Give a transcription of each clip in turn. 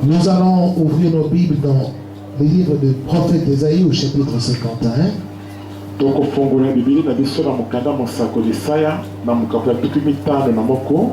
Nous allons ouvrir nos Bibles dans le livre du prophète Ésaïe au chapitre 51. Tokofungulia Biblia na biso na mukanda mosako Isaya na mukapo ya 15 na moko.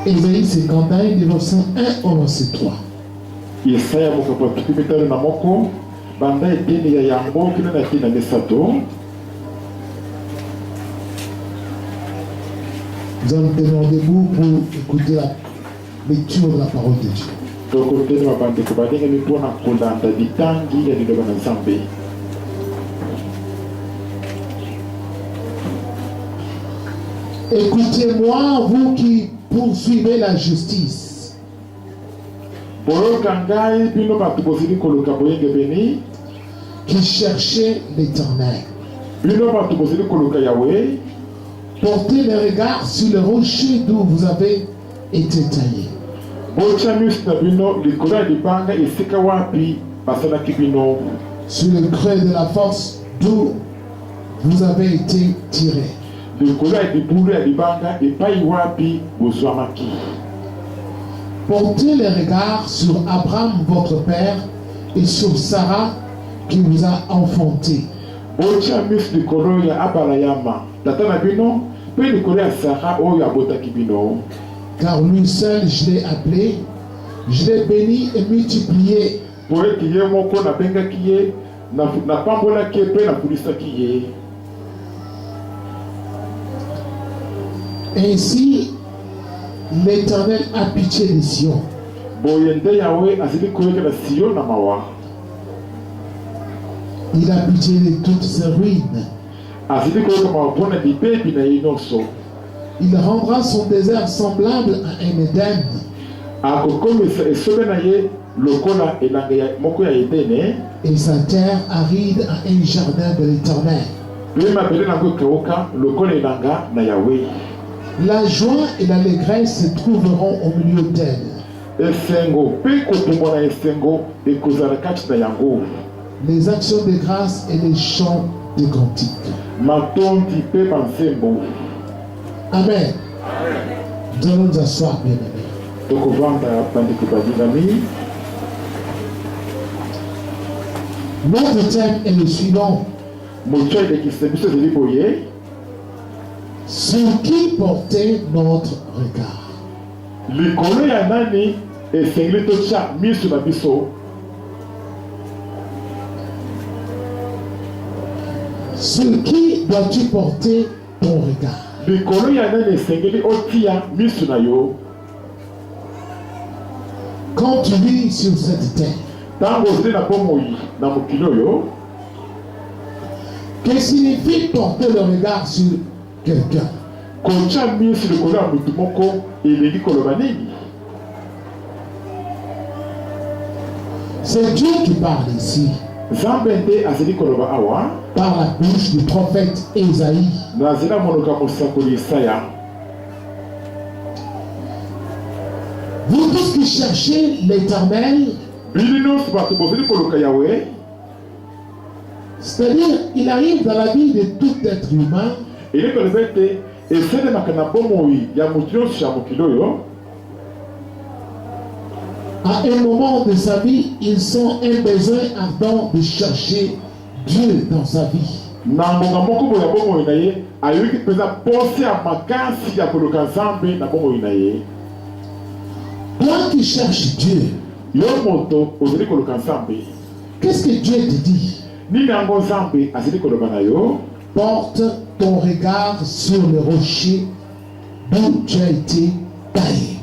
Ésaïe 51, du verset 1 au verset 3. Isaya mukapo ya 15 na moko banda eteni ya yango kina na tina misato. Nous allons tenir debout pour écouter la lecture de la parole de Dieu. Tokoteni mabandeko badengeli mpona kolanda bitangi ya liloba na Nzambe. Écoutez-moi, vous qui poursuivez la justice, qui cherchez l'Éternel. Portez les regards sur le rocher d'où vous avez été taillé. Sur le creux de la force d'où vous avez été tiré. Portez les regards sur Abraham, votre père, et sur Sarah, qui vous a enfanté. Car lui seul je l'ai appelé, je l'ai béni et multiplié. Ainsi, l'Éternel a pitié de Sion. Il a pitié de toutes ses ruines. Il rendra son désert semblable à un Éden. Et sa terre aride à un jardin de l'Éternel. La joie et l'allégresse se trouveront au milieu d'elle. Les actions de grâce et les chants de cantiques. Amen. Nous allons nous asseoir, bien-aimés. Notre thème est le suivant. Sur qui porter notre regard? Sur qui dois-tu porter ton regard? Quand tu vis sur cette terre, que signifie porter le regard sur quelqu'un? C'est Dieu qui parle ici par la bouche du prophète Ésaïe. Vous tous qui cherchez l'Éternel, c'est-à-dire il arrive dans la vie de tout être humain à un moment de sa vie, ils ont un besoin ardent de chercher Dieu dans sa vie. Toi qui cherches Dieu, qu'est-ce que Dieu te dit? Porte ton regard sur le rocher d'où tu as été taillé.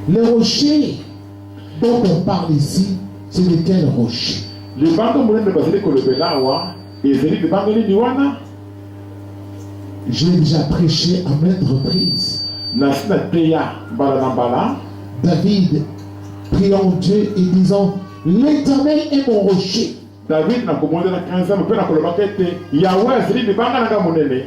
Le rocher dont on parle ici, c'est de quel rocher? Je l'ai déjà prêché à maintes reprises. David, priant Dieu et disant, l'Éternel est mon rocher. David na komona na kanza mpe na kolobaka ete Yahweh azali libanga na nga monene.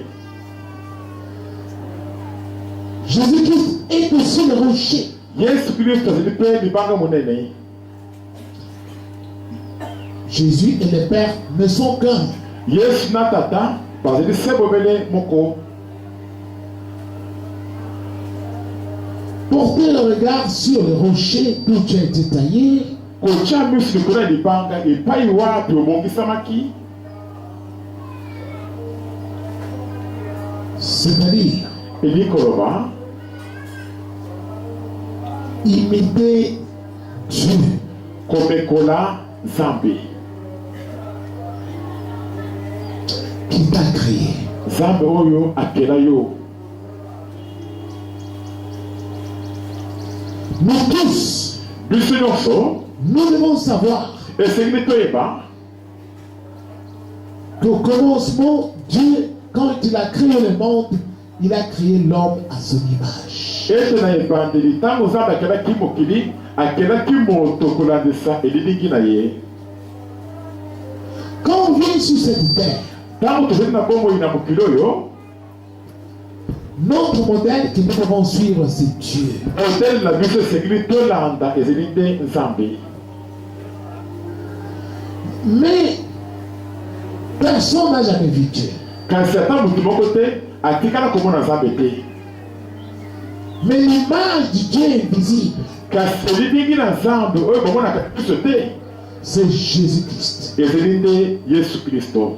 Jésus-Christ est aussi le rocher. Yesu Kristo azali mpe libanga monene. Jésus et le Père ne sont qu'un. Yesu na tata bazali se bobele moko. Portez le regard sur le rocher d'où tu as été taillé. Kocha misu likolo ya libanga epai wapi obongisamaki. C'est-à-dire, Eli koloba imiter Dieu. komekola Nzambe. Qui t'a créé. Nzambe oyo akela yo. Nous tous, Biso nyonso nous devons savoir esengeli toyeba qu'au commencement, Dieu, quand il a créé le monde, il a créé l'homme à son image. ete na ebandeli ntango Nzambe akelaki mokili akelaki moto kolandisa elilingi na ye. Quand on vient sur cette terre, Ntango tozali na bomoi na mokili oyo, notre modèle que nous devons suivre, c'est Dieu. modele na biso esengeli tolanda ezali nde Nzambe. Mais personne n'a jamais vu Dieu. Kasi ata motu moko te atikala komona Nzambe te. Mais l'image de Dieu invisible, Kasi elilingi na Nzambe oyo bamonaka biso te c'est Jésus-Christ. ezali nde Yesu Kristo.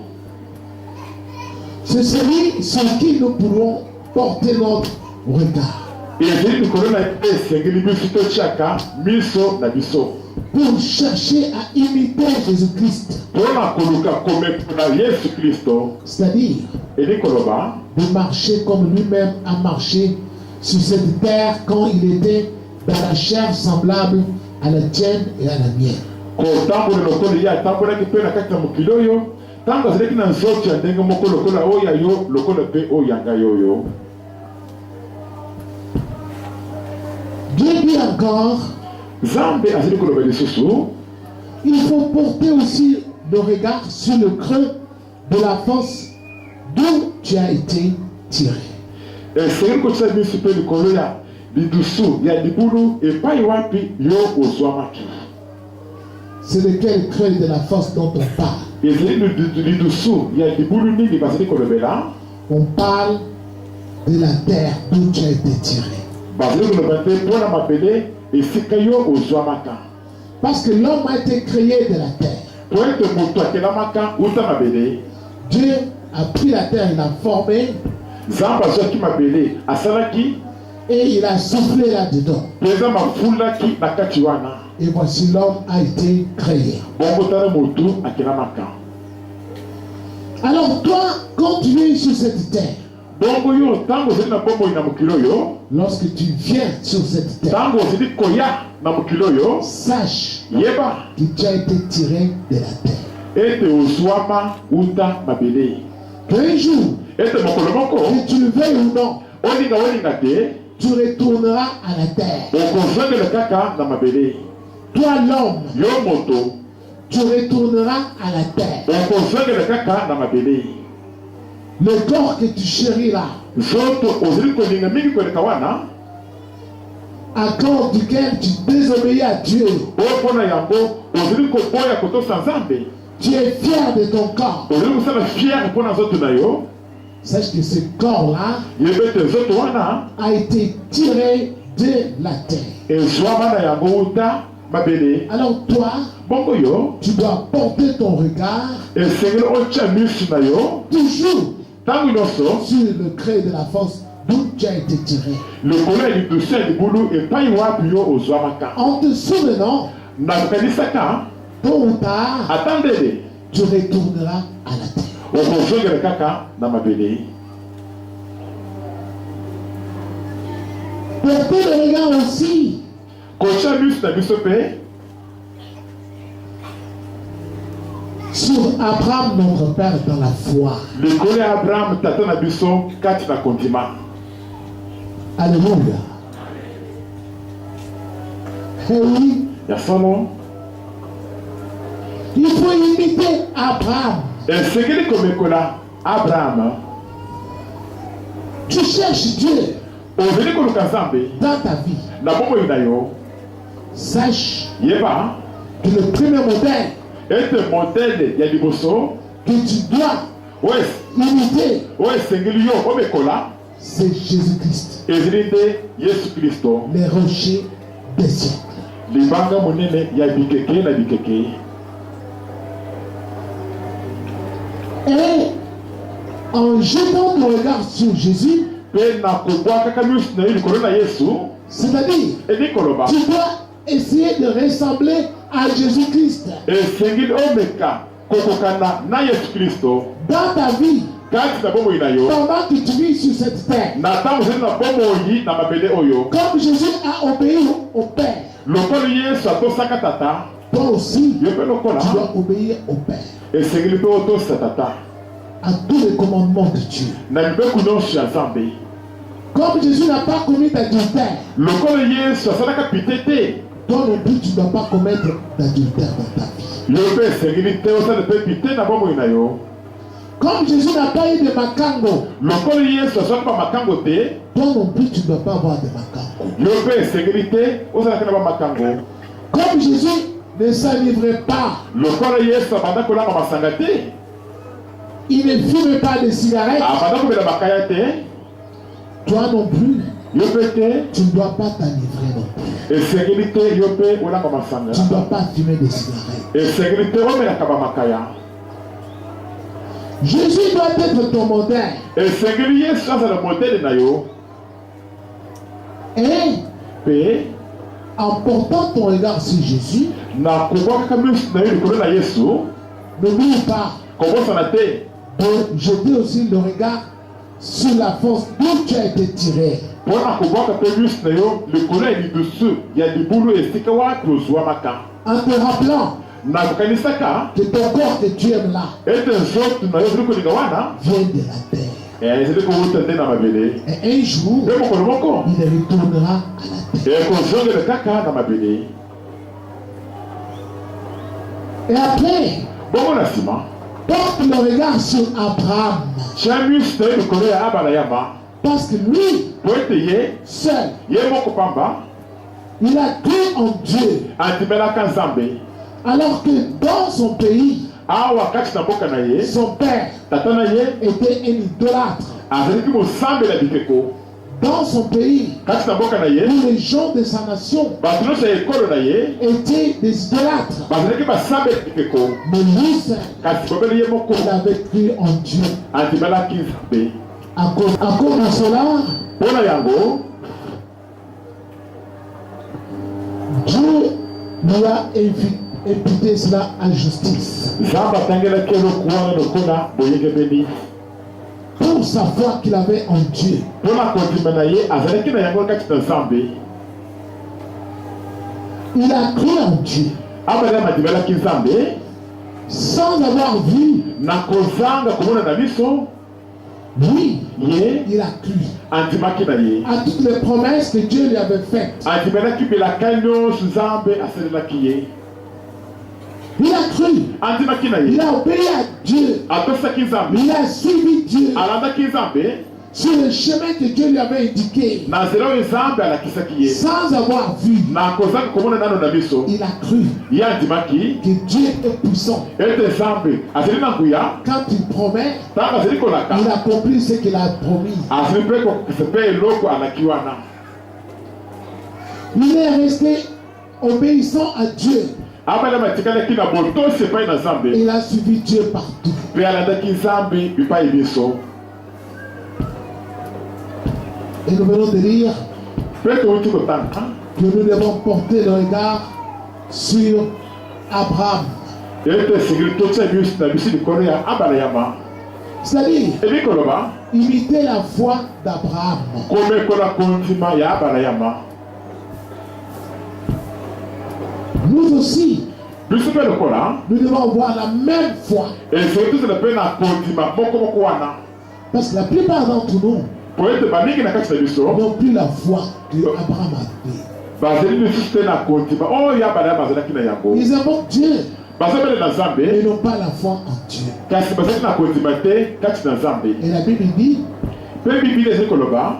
C'est celui sur qui nous pourrons porter notre regard ezali likolo na ye esengeli biso totiaka miso na biso pour chercher à imiter Jésus-Christ. mpona koluka komekola Yesu Kristo. C'est-à-dire Eli koloba de marcher comme lui-même a marché sur cette terre quand il était dans la chair semblable à la tienne et à la mienne. kotambola lokola ye atambolaki mpe na kati na mokili oyo ntango azalaki na nzoto ya ndenge moko lokola oyo ya yo lokola mpe oyo ya ngai oyo. Dieu dit encore, Nzambe azali koloba lisusu il faut porter aussi le regard sur le creux de la fosse d'où tu as été tiré. esengeli kotisa biso mpe likolo ya lidusu ya libulu epai wapi yo ozwamaki. C'est de quel creux de la fosse dont on parle? ezali lidusu ya libulu nini bazali kolobela. On parle de la terre d'où tu as été tiré. bazali koloba te mpona mabele esika yo ozwamaka. Parce que l'homme a été créé de la terre. po ete moto akelamaka uta mabele. Dieu a pris la terre, il l'a formée Nzambe azwaki mabele asalaki et il a soufflé là-dedans. mpenza mafulaki na kati wana. Et voici l'homme a été créé. bongo tala motu akelamaka. Alors toi, quand tu es sur cette terre, bongo yo ntango ozali na bomoi na mokili oyo, lorsque tu viens sur cette terre, ntango ozali koya na mokili oyo, sache yeba que tu as été tiré de la terre. ete ozwama uta mabele. Qu'un jour, ete mokolo moko que tu le veuilles ou non, olinga te tu retourneras à la terre. okozongela kaka na mabele. Toi, l'homme, Yo moto tu retourneras à la terre. okozongela kaka na mabele. Le corps que tu chériras, Nzoto ozali kolinga mingi koleka wana, à cause duquel tu désobéis à Dieu, oyo mpona yango ozali koboya kotosa Nzambe, tu es fier de ton corps. ozali kosala fiere mpona nzoto na yo. Sache que ce corps-là Yeba ete nzoto wana a été tiré de la terre. ezwama na yango uta mabele. Alors toi, Bongo yo tu dois porter ton regard esengeli otya miso na yo toujours ntango nyonso sur le creux de la fosse d'où tu as été tiré. lokolo ya lidusu ya libulu epai wapi yo ozwamaka. En te souvenant, nakokanisaka tôt ou tard, ata ndele tu retourneras à la terre. okozongela kaka na mabele. Portez le regard aussi kotya miso na biso mpe sur Abraham, notre père, dans la foi. likolo ya abrahamu tata na biso kati na kondima. Alléluia. Eh oui, ya solo Il faut imiter Abraham. esengeli komekola Abraham. Tu cherches Dieu Ozeli koluka Nzambe dans ta vie. na bomoi na yo. Sache Yeba que le premier modèle ete modele ya liboso que tu dois imiter, oyo esengeli yo omekola c'est Jésus-Christ, ezali nde Yesu Kristo, les rochers des siècles. libanga monene ya bikeke na bikeke. Et en jetant ton regard sur Jésus, Pe na kobwaka miusu na yo likolo na Yesu, c'est-à-dire, edi koloba tu dois essayer de ressembler à Jésus-Christ esengeli omeka kokokana na Yesu Kristo dans ta vie, kati na bomoi na yo, pendant que tu vis sur cette terre. na ntango ozali na bomoi na mabele oyo. Comme Jésus a obéi au Père, Lokolo Yesu atosaka tata, toi aussi, yo mpe lokola tu dois obéir au Père, esengeli mpe otosa tata à tous les commandements de Dieu. na mibeko nyonso ya Nzambe. Comme Jésus n'a pas commis d'adultère, Lokolo Yesu asalaka pite te, toi non plus, tu ne dois pas commettre d'adultère dans ta vie. yo mpe esengeli te osala mpe pite na bomoi na yo. Comme Jésus n'a pas eu de makango, Lokolo Yesu asalaka bamakango te, toi non plus, tu ne dois pas avoir de makango. yo mpe esengeli te osalaka na bamakango. Comme Jésus ne s'enivrait pas, Lokolo Yesu abanda kolanga masanga te, il ne fume pas de cigarettes, abanda komela makaya te, toi non plus, yo mpe te tu ne dois pas t'enivrer non plus. esengeli te yo mpe olanga masanga. Tu ne dois pas fumer des cigarettes. Esengeli te omelaka bamakaya. Jésus doit être ton modèle. Esengeli Yesu azala modele na yo, Et mpe en portant ton regard sur Jésus, na kobwakaka miusu na yo likolo na Yesu, n'oublie pas kobosana te de jeter aussi le regard sur la force d'où tu as été tiré. mpona kobwaka mpe miusu na yo likolo ya lidusu ya libulu esika wapi ozwamaka. En te rappelant Na kokanisaka que ton corps que tu aimes là ete nzoto na yo ezali kolinga wana vient de la terre. ezali kowuta nde na mabele, Et un jour, mpe mokolo moko il retournera à la terre. ekozongela kaka na mabele. Et après, Bongo na nsima porte le regard sur Abraham. tia miusu na yo likolo ya abala yamba, Parce que lui, po ete ye seul, ye moko pamba il a cru en Dieu. andimelaka Nzambe. Alors que dans son pays, Awa kati na mboka na ye, son père tata na ye était un idolâtre. azalaki mosambela bikeko. Dans son pays, Kati na mboka na ye, où les gens de sa nation bato nyonso ya ekolo na ye étaient des idolâtres. bazalaki basambela bikeko. Mais lui seul, Kasi kobeli ye moko il avait cru en Dieu. andimelaki Nzambe. À cause de cela, Mpo na yango Dieu lui a imputé cela à justice. Nzambe atangelaki eloko wana lokola boyengebeni. Pour sa foi qu'il avait en Dieu. Mpo na kondima na ye azalaki na yango kati na Nzambe. Il a cru en Dieu. Abraham andimelaki Nzambe Sans avoir vu, na kozanga komona na miso, lui, ye il a cru andimaki na ye. à toutes les promesses que Dieu lui avait faites. Andimelaki bilaka nyonso Nzambe asalelaki ye. Il a cru. Andimaki na Il ye, a obéi à Dieu. atosaki Nzambe, Il a suivi Dieu alandaki Nzambe sur le chemin que Dieu lui avait indiqué. na nzela oyo Nzambe alakisaki ye. Sans avoir vu, Na kozanga komona nano na miso, il a cru ye andimaki que Dieu est puissant. ete Nzambe azali na nguya, Quand il promet, ntango azali kolaka il accomplit ce qu'il a promis. azali mpe kokokisa mpe eloko alaki wana. Il est resté obéissant à Dieu. Abraham atikalaki na botosi epai na Nzambe Il a suivi Dieu partout. mpe alandaki Nzambe bipai biso. Et nous venons de dire Mpe touti kotanga que nous devons porter le regard sur Abraham. ete esengeli totia miusu na biso likolo ya abala yamba. C'est-à-dire, Ebi koloba imiter la foi d'Abraham. komekola kondima ya abala yamba. Nous aussi, Biso mpe lokola nous devons avoir la même foi. esengeli tozela mpe na kondima moko wana. Parce que la plupart d'entre nous Po ete bamingi na kati na biso n'ont plus la foi que Abraham avait. bazali lisusu te na kondima oyo abala yamba azalaki na yango. Ils invoquent Dieu. mais n'ont pas la foi en Dieu. Et la Bible dit,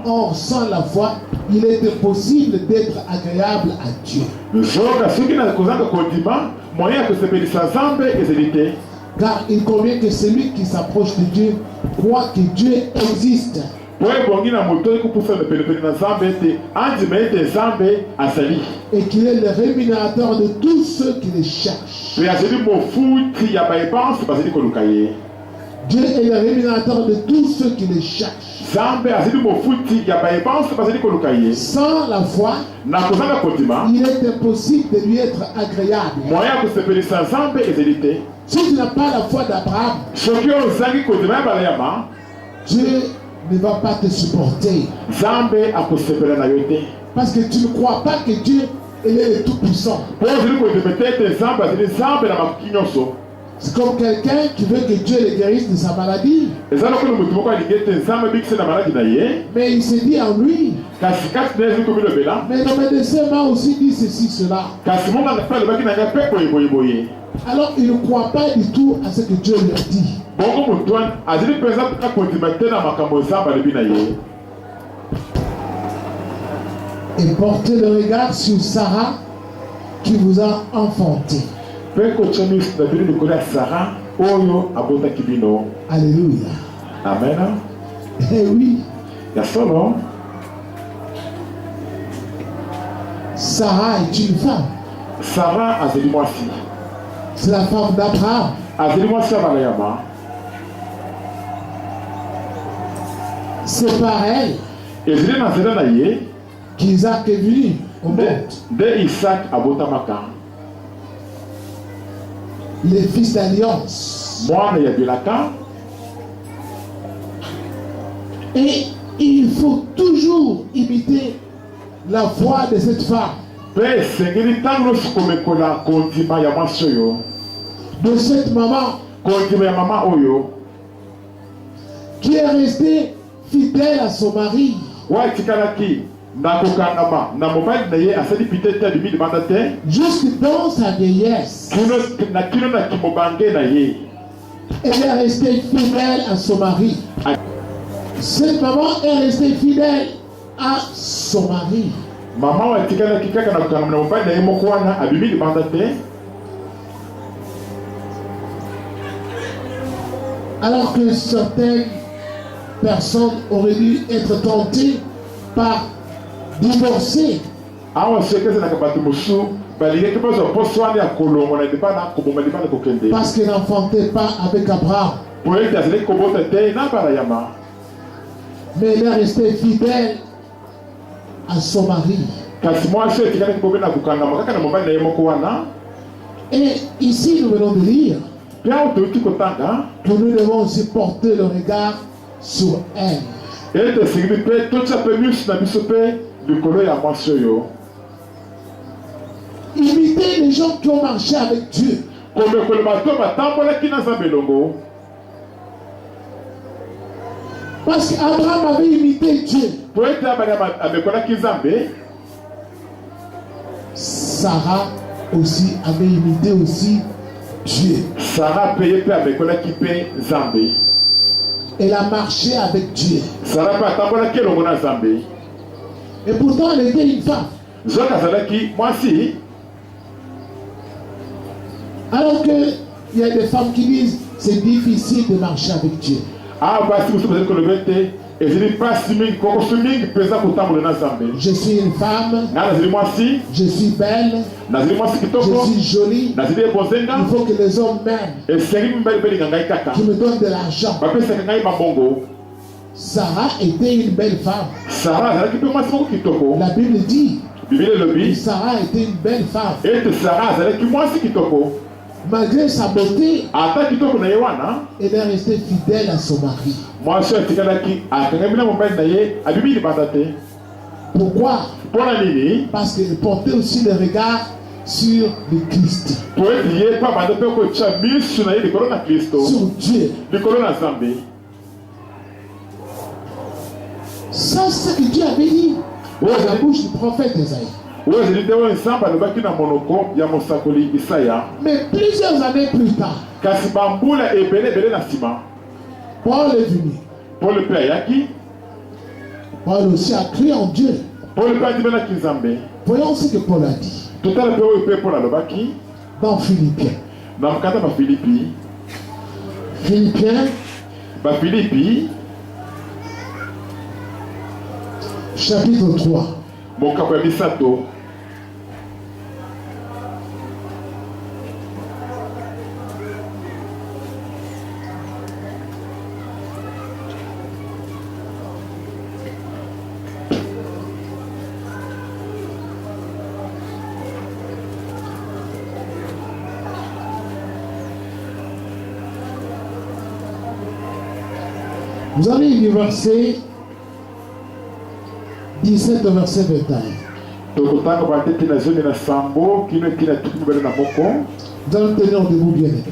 or sans la foi, il est impossible d'être agréable à Dieu. Car il convient que celui qui s'approche de Dieu croit que Dieu existe. Et qu'il est le rémunérateur de tous ceux qui le cherchent. Dieu est le rémunérateur de tous ceux qui le cherchent. Sans la foi, il est impossible de lui être agréable. Si tu n'as pas la foi d'Abraham, Dieu ne va pas te supporter. Parce que tu ne crois pas que Dieu est le Tout-Puissant. C'est comme quelqu'un qui veut que Dieu le guérisse de sa maladie. Mais il se dit en lui, mais le médecin m'a aussi dit ceci, cela. Alors il ne croit pas du tout à ce que Dieu lui a dit. Et portez le regard sur Sarah qui vous a enfanté. Alléluia. Amen. Eh oui. Sarah est une femme. Sarah a dit moi si. C'est la femme d'Abraham. C'est par elle qu'Isaac est venu au monde. Les fils d'alliance. Et il faut toujours imiter la voix de cette femme. De cette maman qui est restée fidèle à son mari. Jusque dans sa vieillesse. Elle est restée fidèle à son mari. Cette maman est restée fidèle à son mari. Alors que certaines personnes auraient dû être tentées par divorcer. Parce qu'elle n'enfantait pas avec Abraham. Mais elle est restée fidèle à son mari. Et ici nous venons de lire que nous devons aussi porter le regard sur elle. Imiter les gens qui ont marché avec Dieu. Parce qu'Abraham avait imité Dieu. Sarah aussi avait imité aussi Dieu. Elle a marché avec Dieu. Et pourtant elle était une femme. Alors qu'il y a des femmes qui disent c'est difficile de marcher avec Dieu. Je suis une femme. Je suis belle. Je suis jolie. Il faut que les hommes m'aiment. Qui me donnent de l'argent. Sarah était une belle femme. La Bible dit que Sarah était une belle femme. Malgré sa beauté, elle est restée fidèle à son mari. Pourquoi? Parce qu'elle portait aussi le regard sur le Christ. Sur Dieu. Ça, c'est ce que Dieu avait dit dans la bouche du prophète Esaïe. Mais plusieurs années plus tard, Paul est venu. Paul aussi a cru en Dieu. Voyons ce que Paul a dit. Dans Philippiens. Philippiens. Chapitre 3. Vous allez lire verset 17 au verset 21. Nous allons tenir debout bien aimé.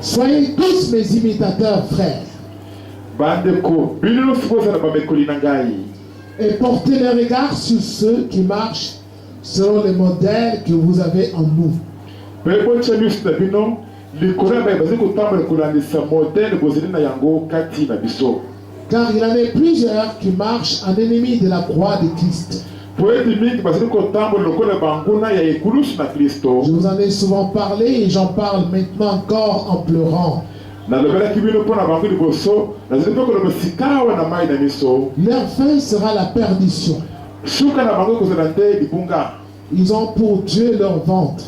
Soyez tous mes imitateurs, frères. Et portez les regards sur ceux qui marchent selon les modèles que vous avez en nous. Car il y en a plusieurs qui marchent en ennemis de la croix de Christ. Je vous en ai souvent parlé et j'en parle maintenant encore en pleurant. Leur fin sera la perdition. Ils ont pour Dieu leur ventre.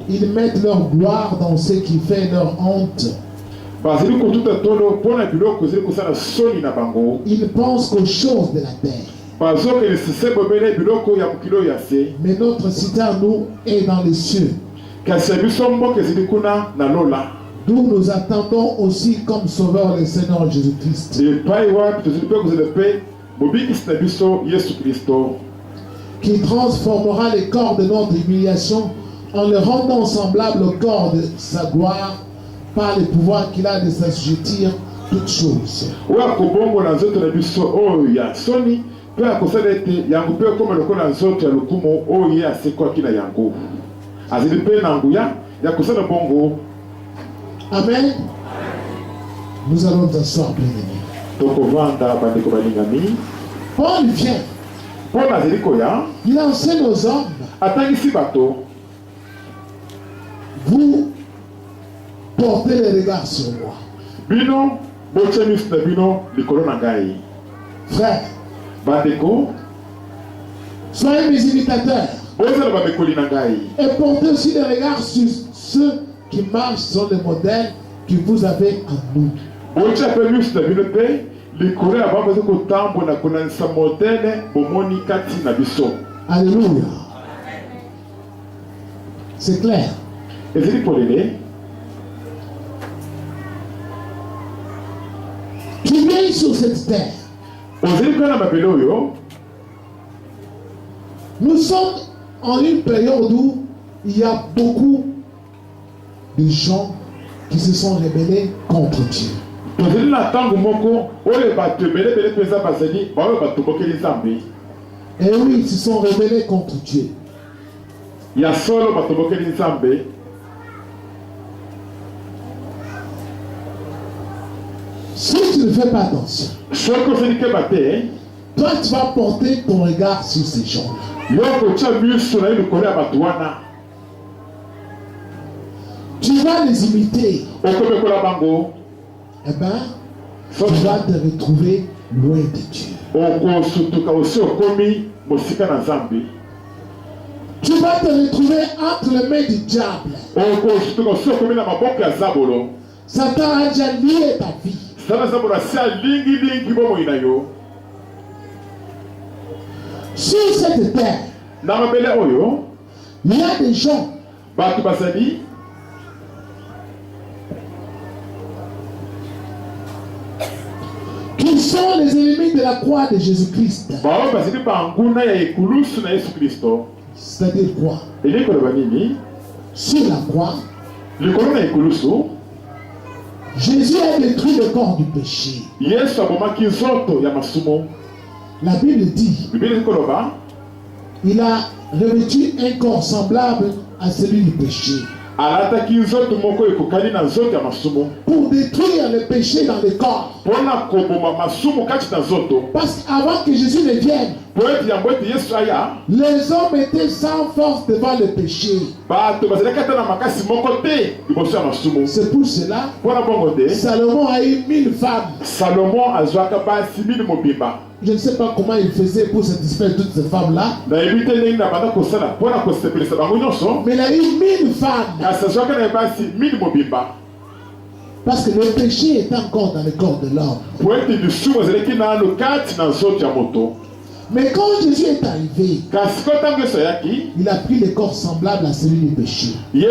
Ils mettent leur gloire dans ce qui fait leur honte. Ils pensent qu'aux choses de la terre. Mais notre cité à nous est dans les cieux. D'où nous attendons aussi comme sauveur le Seigneur Jésus-Christ. Qui transformera les corps de notre humiliation en le rendant semblable au corps de sa gloire par le pouvoir qu'il a de s'assujettir toutes choses. Amen. Nous allons nous asseoir, bien-aimés. Paul vient. Il enseigne aux hommes. Vous portez les regards sur moi. Frère, soyez mes imitateurs. Et portez aussi les regards sur ceux qui marchent sur le modèle que vous avez en nous. Alléluia. C'est clair. Tu viens sur cette terre. Nous sommes en une période où il y a beaucoup de gens qui se sont rebellés contre Dieu. Et oui, ils se sont rebellés contre Dieu. Si tu ne fais pas attention, toi tu vas porter ton regard sur ces gens-là. Tu vas les imiter. Eh bien, tu vas te retrouver loin de Dieu. Tu vas te retrouver entre les mains du diable. Satan a déjà lié ta vie. Sur cette terre, il y a des gens sont les ennemis de la croix de Jésus-Christ. C'est-à-dire quoi? Sur la croix, Jésus a détruit le corps du péché. La Bible dit, il a revêtu un corps semblable à celui du péché. Pour détruire le péché dans le corps. Parce qu'avant que Jésus ne vienne, les hommes étaient sans force devant le péché. C'est pour cela que Salomon a eu 1000 femmes. Je ne sais pas comment il faisait pour satisfaire toutes ces femmes-là. Mais il a eu 1000 femmes. Parce que le péché est encore dans le corps de l'homme. Mais quand Jésus est arrivé, il a pris le corps semblable à celui du péché. Il a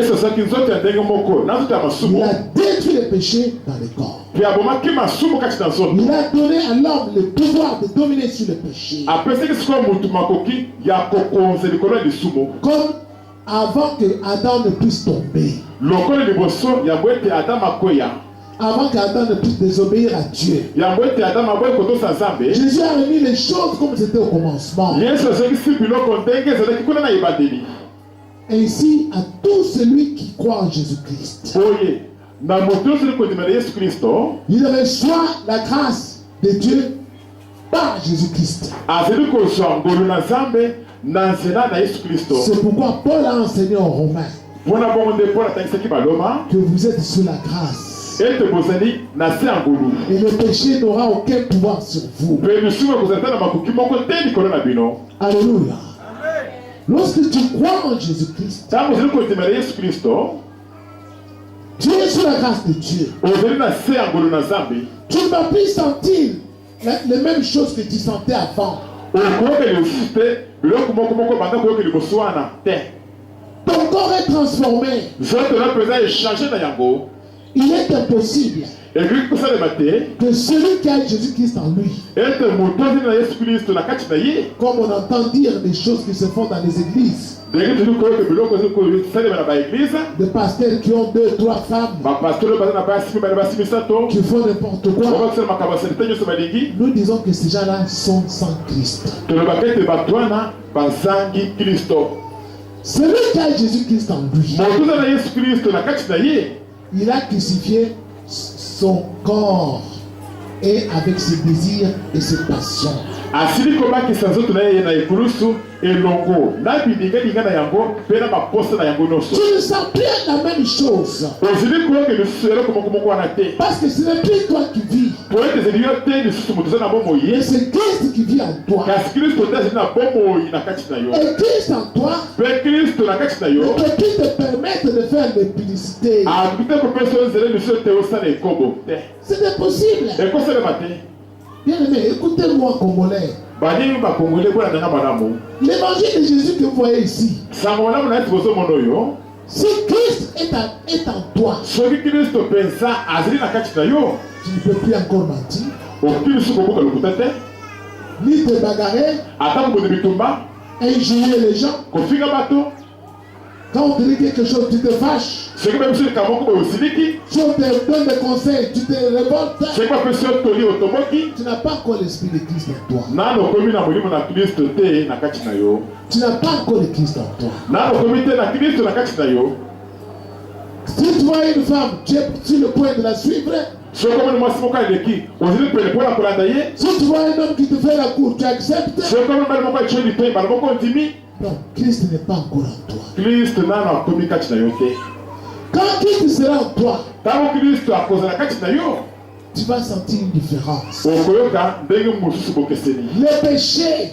détruit le péché dans le corps. Il a donné à l'homme le pouvoir de dominer sur le péché. Comme avant que Adam ne puisse tomber. Avant qu'Adam ne puisse désobéir à Dieu. Jésus a remis les choses comme c'était au commencement. Ainsi à tout celui qui croit en Jésus-Christ. Il reçoit la grâce de Dieu par Jésus-Christ. C'est pourquoi Paul a enseigné aux Romains que vous êtes sous la grâce. Et le péché n'aura aucun pouvoir sur vous. Alléluia. Lorsque tu crois en Jésus-Christ, tu es sous la grâce de Dieu. Tu ne vas plus sentir les mêmes choses que tu sentais avant. Ton corps est transformé. Il est impossible que celui qui a Jésus-Christ en lui, comme on entend dire des choses qui se font dans les églises, des pasteurs qui ont 2, 3 femmes, qui font n'importe quoi, nous disons que ces gens-là sont sans Christ. Celui qui a Jésus-Christ en lui, il a crucifié son corps et avec ses désirs et ses passions. Tu ne sens plus la même chose. Parce que ce n'est plus toi qui vis. Mais c'est Christ qui vit en toi. Et Christ en toi ne peut plus te permettre de faire des publicités. C'est impossible. Bien aimé, écoutez-moi, Congolais. L'évangile de Jésus que vous voyez ici, si Christ est en toi, tu ne peux plus encore mentir, ni te bagarrer, injurier les gens. Quand on te dit quelque chose, tu te fâches. Si on te donne des conseils, tu te révoltes. Tu n'as pas encore l'esprit de Christ en toi. Tu n'as pas encore le Christ en toi. Si tu vois une femme, tu es sur le point de la suivre. Si tu vois un homme qui te fait la cour, tu acceptes. Non, Christ n'est pas encore en toi. Quand Christ sera en toi, tu vas sentir une différence. Les péchés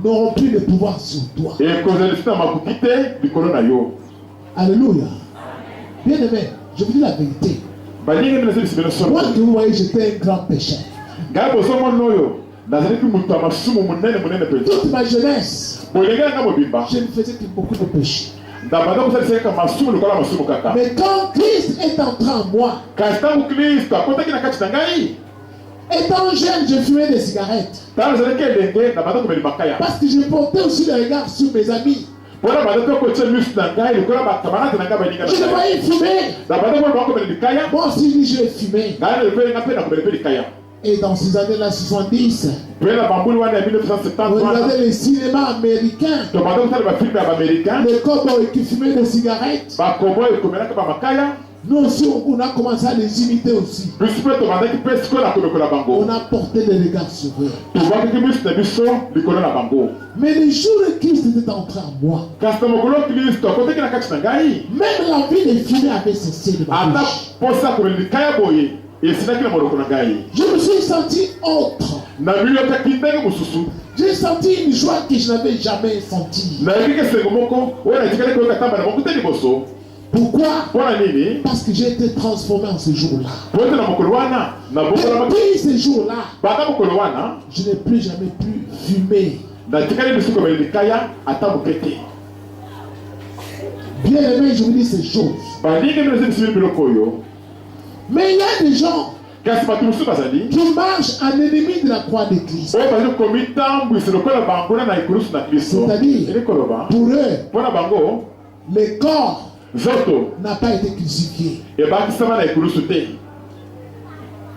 n'auront plus de pouvoir sur toi. Alléluia. Bien aimé, je vous dis la vérité. Moi que vous voyez, j'étais un grand pécheur. Toute ma jeunesse, je ne faisais que beaucoup de péchés. Mais quand Christ est entré en moi, Étant jeune, je fumais des cigarettes. Parce que je portais aussi le regard sur mes amis. Je le voyais fumer. Moi aussi, je vais fumer. Et dans ces années-là, 70, on regardait les cinémas américains. Les cowboys qui fumaient des cigarettes. Nous aussi, on a commencé à les imiter aussi. On a porté les regards sur eux. Mais le jour où Christ était entré en moi, même la vie des fumées avait cessé de ma bouche. Je me suis senti autre. J'ai senti une joie que je n'avais jamais sentie. Pourquoi? Parce que j'ai été transformé en ce jour-là. Depuis ce jour-là, je n'ai plus jamais pu fumer. Bien aimé, je vous dis ces choses. Mais il y a des gens qui marchent en ennemi de la croix de Christ. C'est-à-dire, pour eux, le corps n'a pas été crucifié.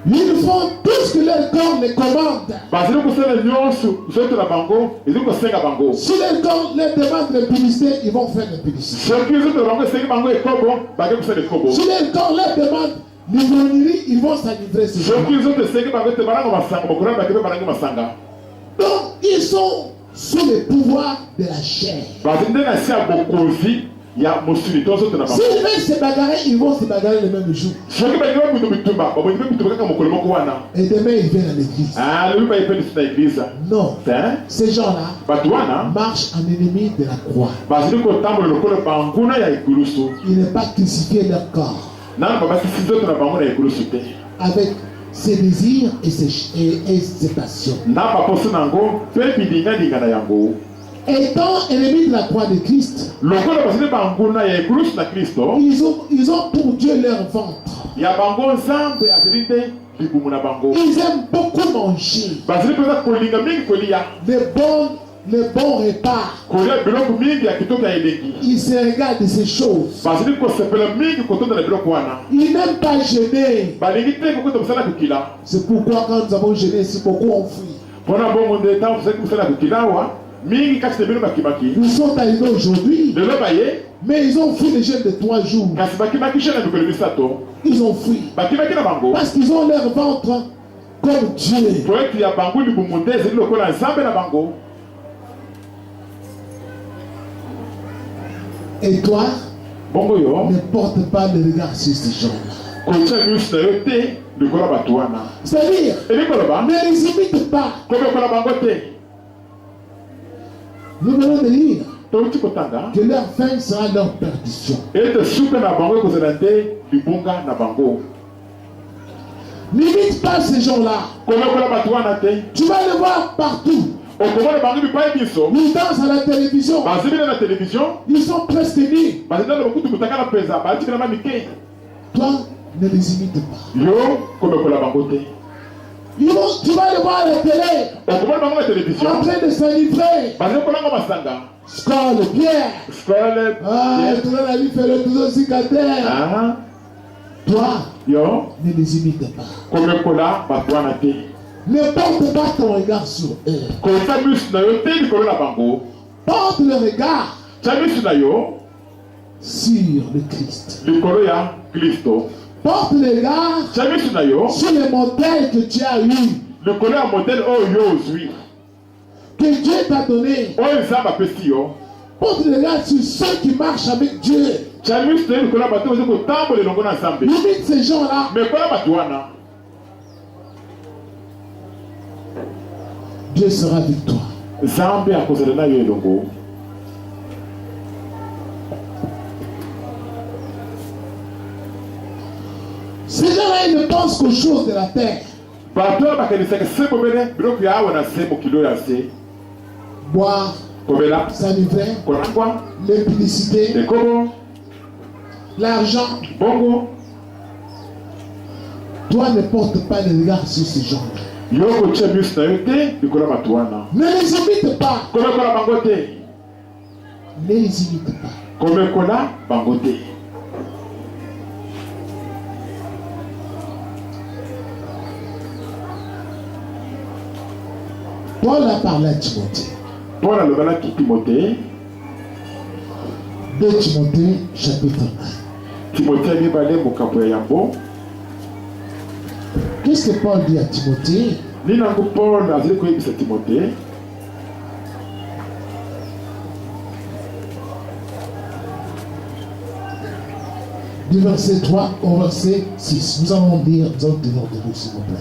Ils font tout ce que leur corps les commande. Si leur corps leur demande de publicité, ils vont faire la publicité. Si leur corps leur demande l'ivronnerie, ils vont s'enivrer. Donc, ils sont sous le pouvoir de la chair. S'ils veulent se bagarrer, ils vont se bagarrer le même jour. Et demain, ils viennent à l'église. Non. Ces gens-là marchent en ennemi de la croix. Ils n'ont pas crucifié leur corps avec ses désirs et ses passions. Étant ennemis de la croix de Christ, ils ont pour Dieu leur ventre. Ils aiment beaucoup manger les bons repas. Ils se regardent de ces choses. Ils n'aiment pas jeûner. C'est pourquoi quand nous avons jeûné, si beaucoup ont fui. Ils sont arrivés aujourd'hui, mais ils ont fui les jeûnes de 3 jours. Ils ont fui parce qu'ils ont leur ventre comme Dieu. Et toi, ne porte pas le regard sur ces gens-là. C'est-à-dire, ne les imite pas. Nous venons de lire que leur fin sera leur perdition. N'imite pas ces gens-là. Tu vas les voir partout. Ils dansent à la télévision. Ils sont presque nus. Toi, ne les imite pas. Tu vas les voir à la télé en train de s'enivrer. Scolle, Pierre. Tu vas la lui faire le tout aussi cataire. Toi, ne les imite pas. Ne porte pas ton regard sur eux. Porte le regard sur le Christ. Porte le regard sur le modèle que tu as eu. Que Dieu t'a donné. Porte le regard sur ceux qui marchent avec Dieu. Limite ces gens-là. Dieu sera avec toi. Ces gens-là, ils ne pensent qu'aux choses de la terre. Boire, s'enivrer, l'impudicité, l'argent. Toi ne porte pas le regard sur ces gens-là. Ne les imite pas. Ne les imite pas. Paul a parlé à Timothée. Paul a parlé à Timothée. 2 Timothée chapitre 1. Timothée a parlé au Yambo. Qu'est-ce que Paul dit à Timothée? Paul a dit à Timothée. Du verset 3 au verset 6. Nous allons lire, nous allons tenir debout, s'il vous plaît.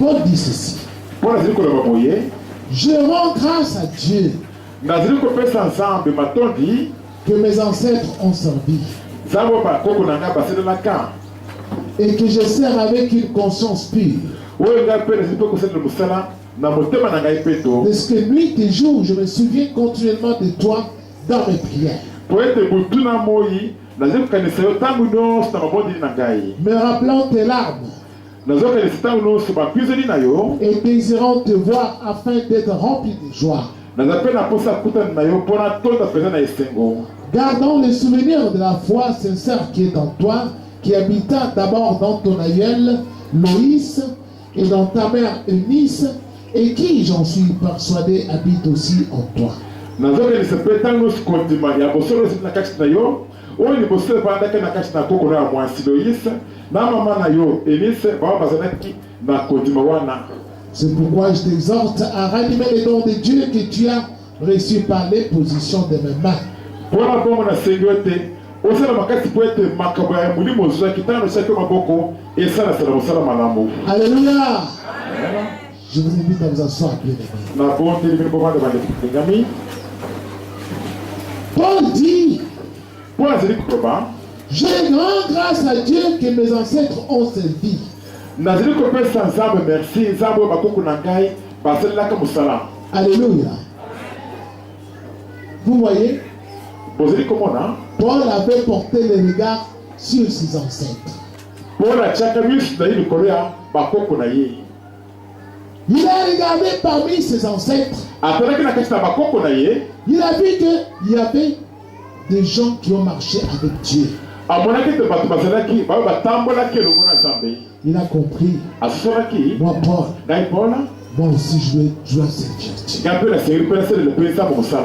Paul dit ceci. Je rends grâce à Dieu que mes ancêtres ont servi et que je sers avec une conscience pure. Parce que nuit et jour, je me souviens continuellement de toi dans mes prières. Me rappelant tes larmes et désirant te voir afin d'être rempli de joie. Gardons le souvenir de la foi sincère qui est en toi, qui habita d'abord dans ton aïeul Loïs et dans ta mère Eunice, et qui, j'en suis persuadé, habite aussi en toi. C'est pourquoi je t'exhorte à ranimer les dons de Dieu que tu as reçus par l'imposition de mes mains. Alléluia. Je vous invite à vous asseoir, bien aimés. Paul dit, je rends grâce à Dieu que mes ancêtres ont servi. Alléluia. Vous voyez, Paul avait porté le regard sur ses ancêtres. Il a regardé parmi ses ancêtres. Il a vu qu'il y avait des gens qui ont marché avec Dieu. Il a compris. Moi, Paul, moi aussi, je dois servir Dieu.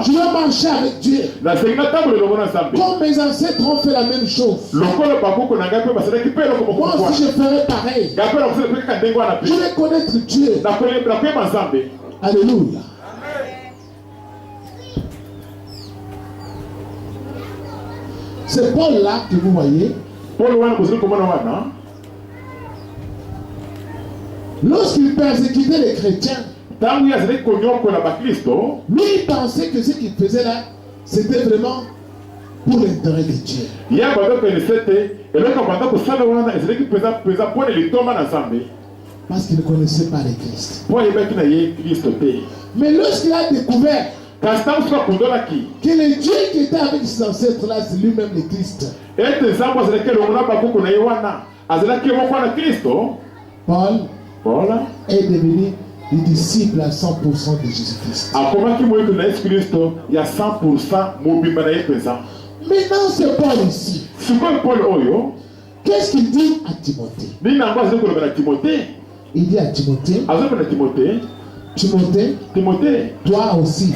Je dois marcher avec Dieu. Comme mes ancêtres ont fait la même chose. Moi aussi, je ferai pareil. Je vais connaître Dieu. Alléluia. C'est Paul là que vous voyez. Lorsqu'il persécutait les chrétiens, lui il pensait que ce qu'il faisait là, c'était vraiment pour l'intérêt de Dieu. Parce qu'il ne connaissait pas le Christ. Mais lorsqu'il a découvert que le Dieu qui était avec ses ancêtres là, c'est lui-même le Christ, Paul est devenu le disciple à 100% de Jésus-Christ. Maintenant, c'est Paul ici. Qu'est-ce qu'il dit à Timothée? Il dit à Timothée, toi aussi,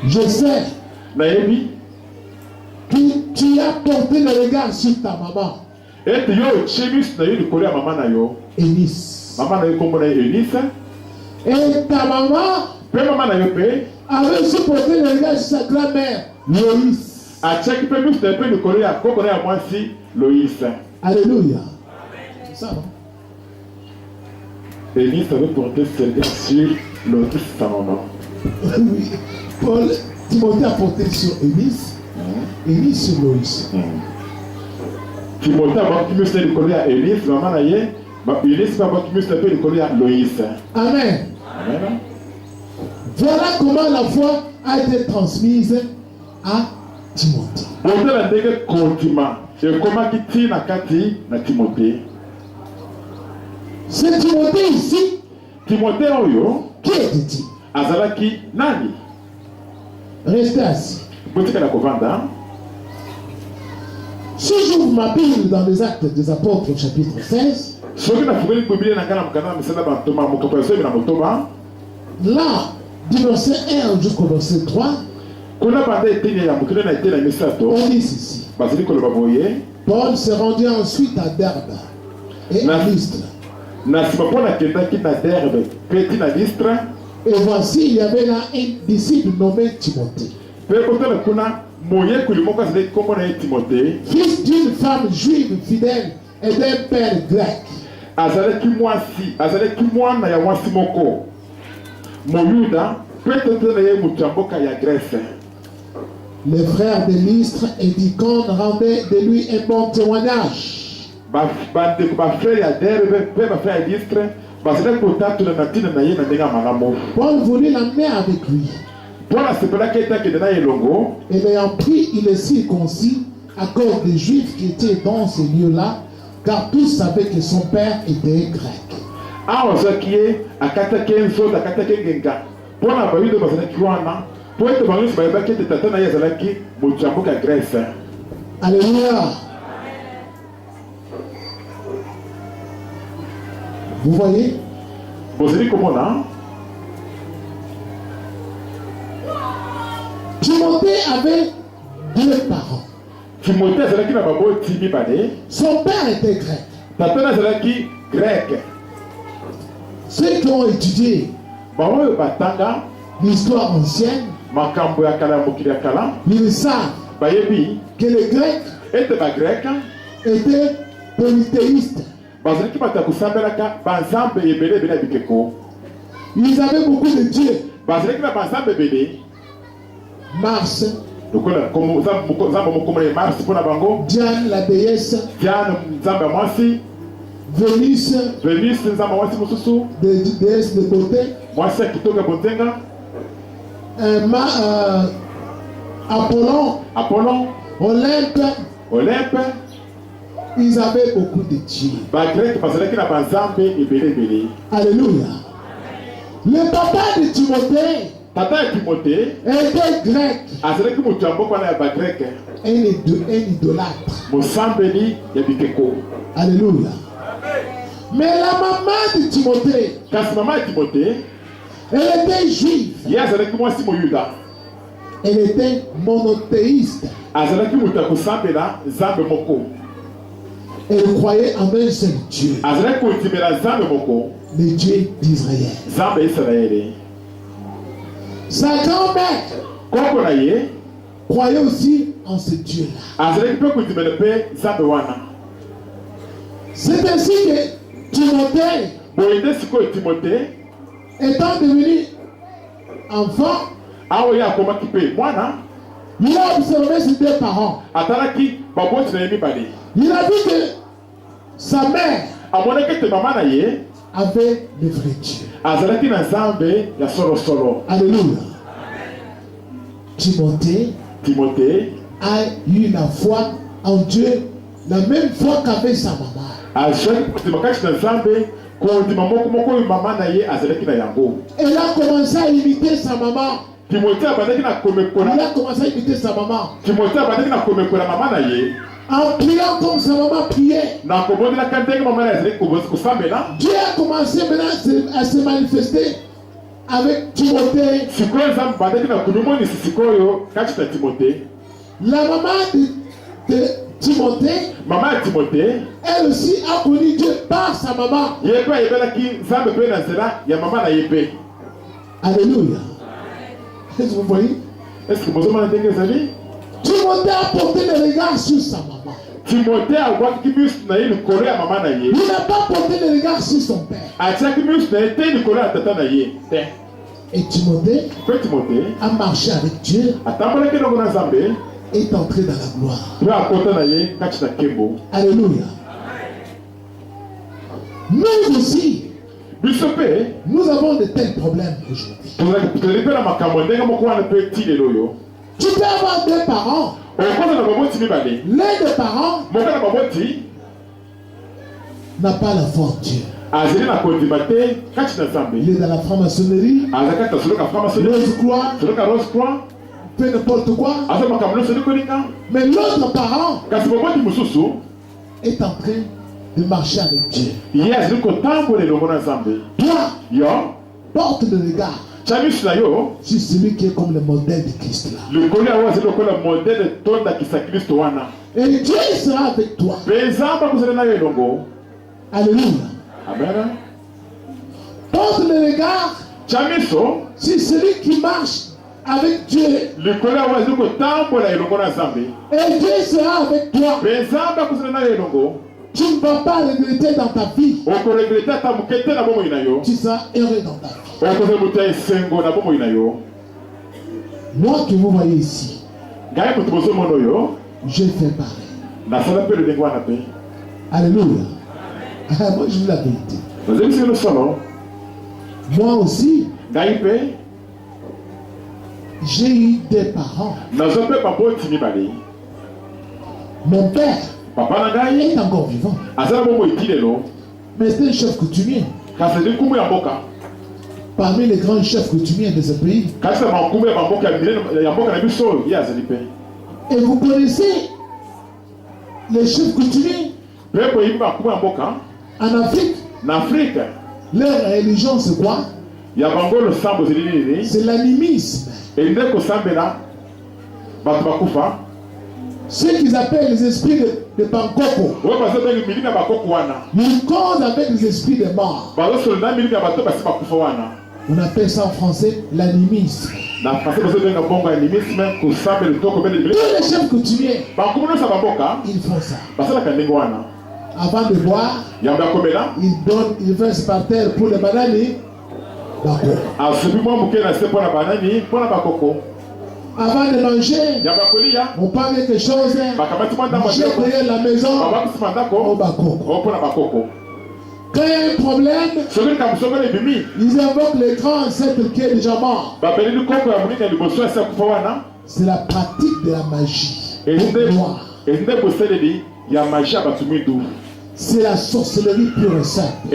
je sais que tu as porté le regard sur ta maman. Eunice. Et ta maman avait supporté le regard sur sa grand-mère, Loïs. Alléluia. C'est ça, non? Eunice avait porté ses regards sur Loïs, sa maman. Oui. Timothée a porté sur Eunice, Eunice sur Loïs. Timothée a porté le regard à Eunice, maman naïe. Eunice va porter le regard à Loïs. Amen. Voilà comment la foi a été transmise à Timothée. C'est Timothée ici. Timothée oyo. Qui était-il? Azalaki nani? Restez assis. Kovanda. Si j'ouvre ma Bible dans les Actes des Apôtres, chapitre 16, là, du verset 1 jusqu'au verset 3, on dit ceci. Paul se rendit ensuite à Derbe et à Lystre. Et voici, il y avait là un disciple nommé Timothée, fils d'une femme juive fidèle et d'un père grec. Les frères de Lystre et d'Icône rendaient de lui un bon témoignage. Paul voulut l'amener avec lui. Et l'ayant pris, il est circoncis à cause des Juifs qui étaient dans ces lieux-là, car tous savaient que son père était grec. Alléluia. Vous voyez? Timothée avait deux parents. Son père était grec. Ceux qui ont étudié l'histoire ancienne, ils savent que les Grecs étaient polythéistes. Ils avaient beaucoup de dieux. Mars, Diane la déesse, Vénus, déesse de beauté, Apollon, Olympe. Ils avaient beaucoup de dieux. Alléluia. Le papa de Timothée était grec. Un idolâtre. Alléluia. Mais la maman de Timothée, elle était juive. Elle était monothéiste. Elle croyait en un seul Dieu, le Dieu d'Israël. Sa grand-mère croyait aussi en ce Dieu-là. C'est ainsi que Timothée, étant devenu enfant, il a observé ses deux parents. Il a vu que sa mère avait le vrai Dieu. Alléluia. Timothée a eu la foi en Dieu, la même foi qu'avait sa maman. Elle a commencé à imiter sa maman. Il a commencé à imiter sa maman. En priant comme sa maman priait. Dieu a commencé maintenant à se manifester avec Timothée. La maman de Timothée, elle aussi a connu Dieu par sa maman. Alléluia. Est-ce que vous voyez? Timothée a porté le regard sur sa maman. Il n'a pas porté le regard sur son père. Et Timothée a marché avec Dieu, est entré dans la gloire. Alléluia. Nous aussi, nous avons de tels problèmes aujourd'hui. Tu peux avoir deux parents. L'un des parents n'a pas la foi en Dieu. Il est dans la franc-maçonnerie, Rose-Croix, peu n'importe quoi. Mais l'autre parent est en train de marcher avec Dieu. Toi, porte le regard sur celui qui est comme le modèle de Christ là. Et Dieu sera avec toi. Alléluia. Amen. Porte le regard sur celui qui marche avec Dieu. Et Dieu sera avec toi. Tu ne vas pas regretter dans ta vie. Tu seras heureux dans ta vie. Moi que vous voyez ici, je fais pareil. Alléluia. Moi je dis la vérité. Moi aussi, j'ai eu des parents. Mon père est encore vivant. Mais c'est un chef coutumier. Parmi les grands chefs coutumiers de ce pays. Et vous connaissez les chefs coutumiers en Afrique. Leur religion c'est quoi? C'est l'animisme. Ce qu'ils appellent les esprits de Bangkoko. Ils causent avec les esprits de mort. On appelle ça en français l'animisme. Tous les chefs coutumiers, ils font ça. Avant de boire, ils versent par terre pour les bananes. Avant de manger, on parle quelque chose. J'ai créé la maison au Bakoko. Quand il y a un problème, ils invoquent les grands ancêtres qui est déjà mort. C'est la pratique de la magie. C'est la sorcellerie pure et simple.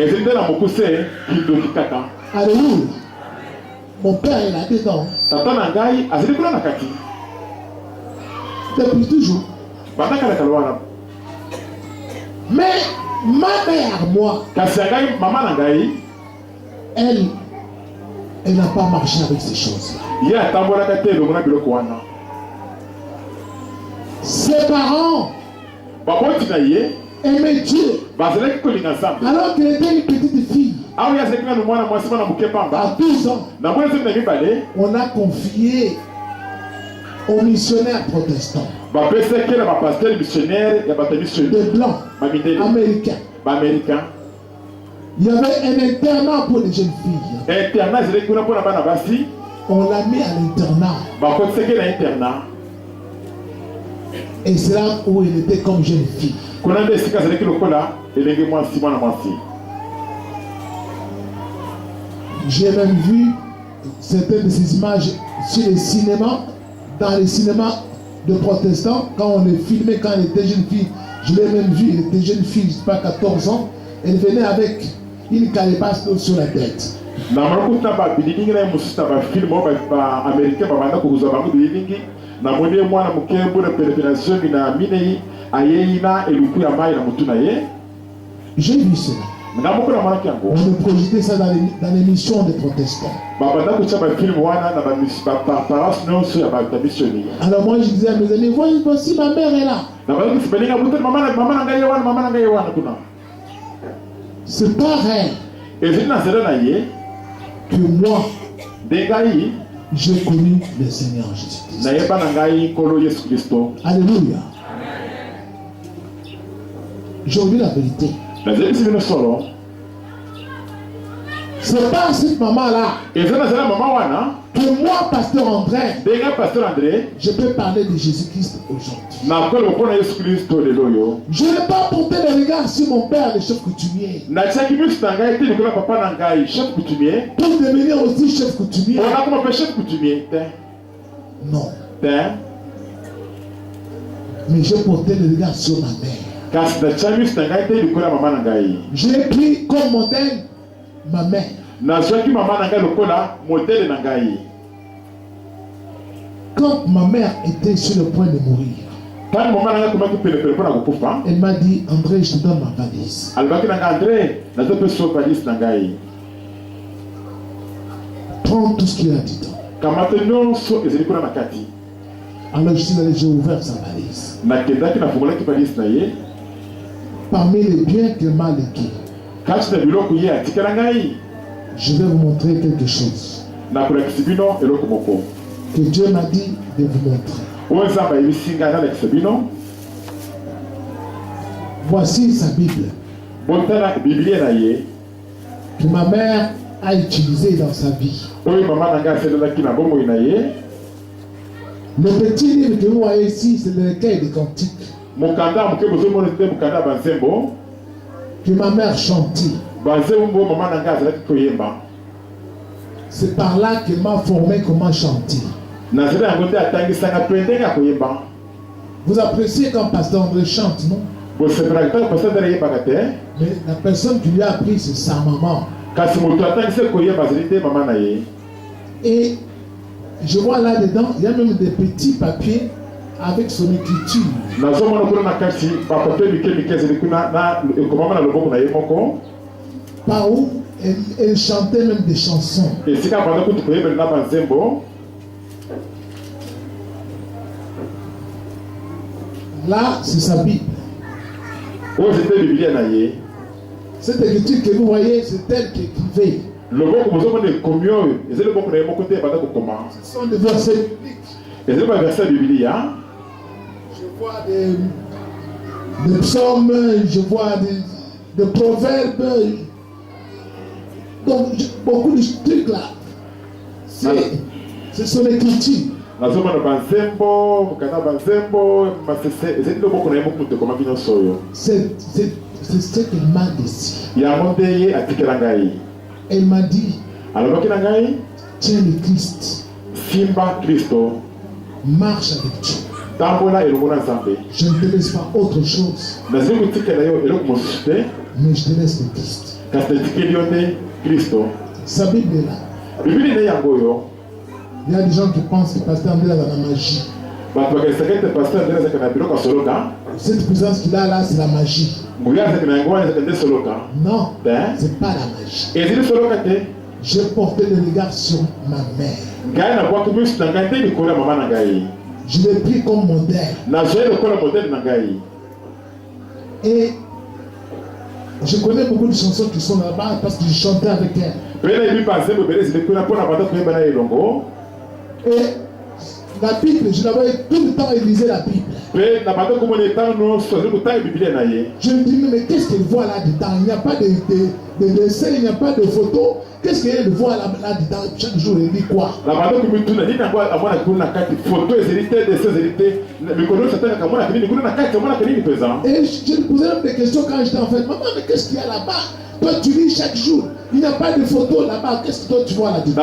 Alléluia. Mon père est là-dedans. Depuis toujours. Mais ma mère, moi, elle n'a pas marché avec ces choses-là. Ses parents aimaient Dieu. Alors qu'elle était une petite fille. À 12 ans, on a confié aux missionnaires protestants. Des blancs américains. Il y avait un internat pour les jeunes filles. On l'a mis à l'internat. Et c'est là où il était comme jeune fille. J'ai même vu certaines de ces images sur les cinémas, dans les cinémas de protestants, quand on les filmait, quand elle était jeune fille. Je l'ai même vu, elle était jeune fille, je ne sais pas, 14 ans. Elle venait avec une calebasse d'eau sur la tête. J'ai vu cela. On a projeté ça dans l'émission des protestants. Alors moi je disais à mes amis, voici ma mère est là. C'est pareil que moi j'ai connu le Seigneur Jésus-Christ. Alléluia. J'ai oublié la vérité. C'est pas cette maman-là que moi, pasteur André, je peux parler de Jésus-Christ aujourd'hui. Je n'ai pas porté le regard sur mon père, le chef coutumier, pour devenir aussi chef coutumier. Non. Mais j'ai porté le regard sur ma mère. J'ai pris comme modèle ma mère. Quand ma mère était sur le point de mourir, elle m'a dit, André, je te donne ma valise. Prends tout ce qu'il y a dedans. Alors je suis allé, j'ai ouvert sa valise. Parmi les biens qu'elle m'a légués, je vais vous montrer quelque chose que Dieu m'a dit de vous montrer. Voici sa Bible que ma mère a utilisée dans sa vie. Le petit livre que vous voyez ici, c'est le recueil des cantiques que ma mère chantait. C'est par là qu'elle m'a formé comment chanter. Vous appréciez quand Pasteur André chante, non? Mais la personne qui lui a appris, c'est sa maman. Et je vois là-dedans, il y a même des petits papiers avec son écriture. Par où elle chantait même des chansons. Là, c'est sa Bible. Cette écriture que vous voyez, c'est elle qui écrivait. Ce sont des versets bibliques. Je vois des psaumes, je vois des proverbes. Donc, beaucoup de trucs là. C'est son écriture. C'est ce qu'elle m'a dit. Elle m'a dit, tiens le Christ. Marche avec Dieu. Je ne te laisse pas autre chose. Mais je te laisse le Christ. Sa Bible est là. Il y a des gens qui pensent que Pasteur André a la magie. Cette puissance qu'il a là, c'est la magie. Non, c'est pas la magie. J'ai porté le regard sur ma mère. Je l'ai pris comme modèle. Et je connais beaucoup de chansons qui sont là-bas parce que je chantais avec elle. Et la Bible, je l'avais tout le temps élisé la Bible. Je me dis, mais qu'est-ce qu'elle voit là-dedans? Il n'y a pas de dessin, il n'y a pas de photo. Qu'est-ce qu'elle voit là-dedans? Chaque jour, elle dit quoi? Et je lui posais des questions quand j'étais en fait. Maman, mais qu'est-ce qu'il y a là-bas? Toi, tu lis chaque jour. Il n'y a pas de photo là-bas. Qu'est-ce que toi tu vois là-dedans?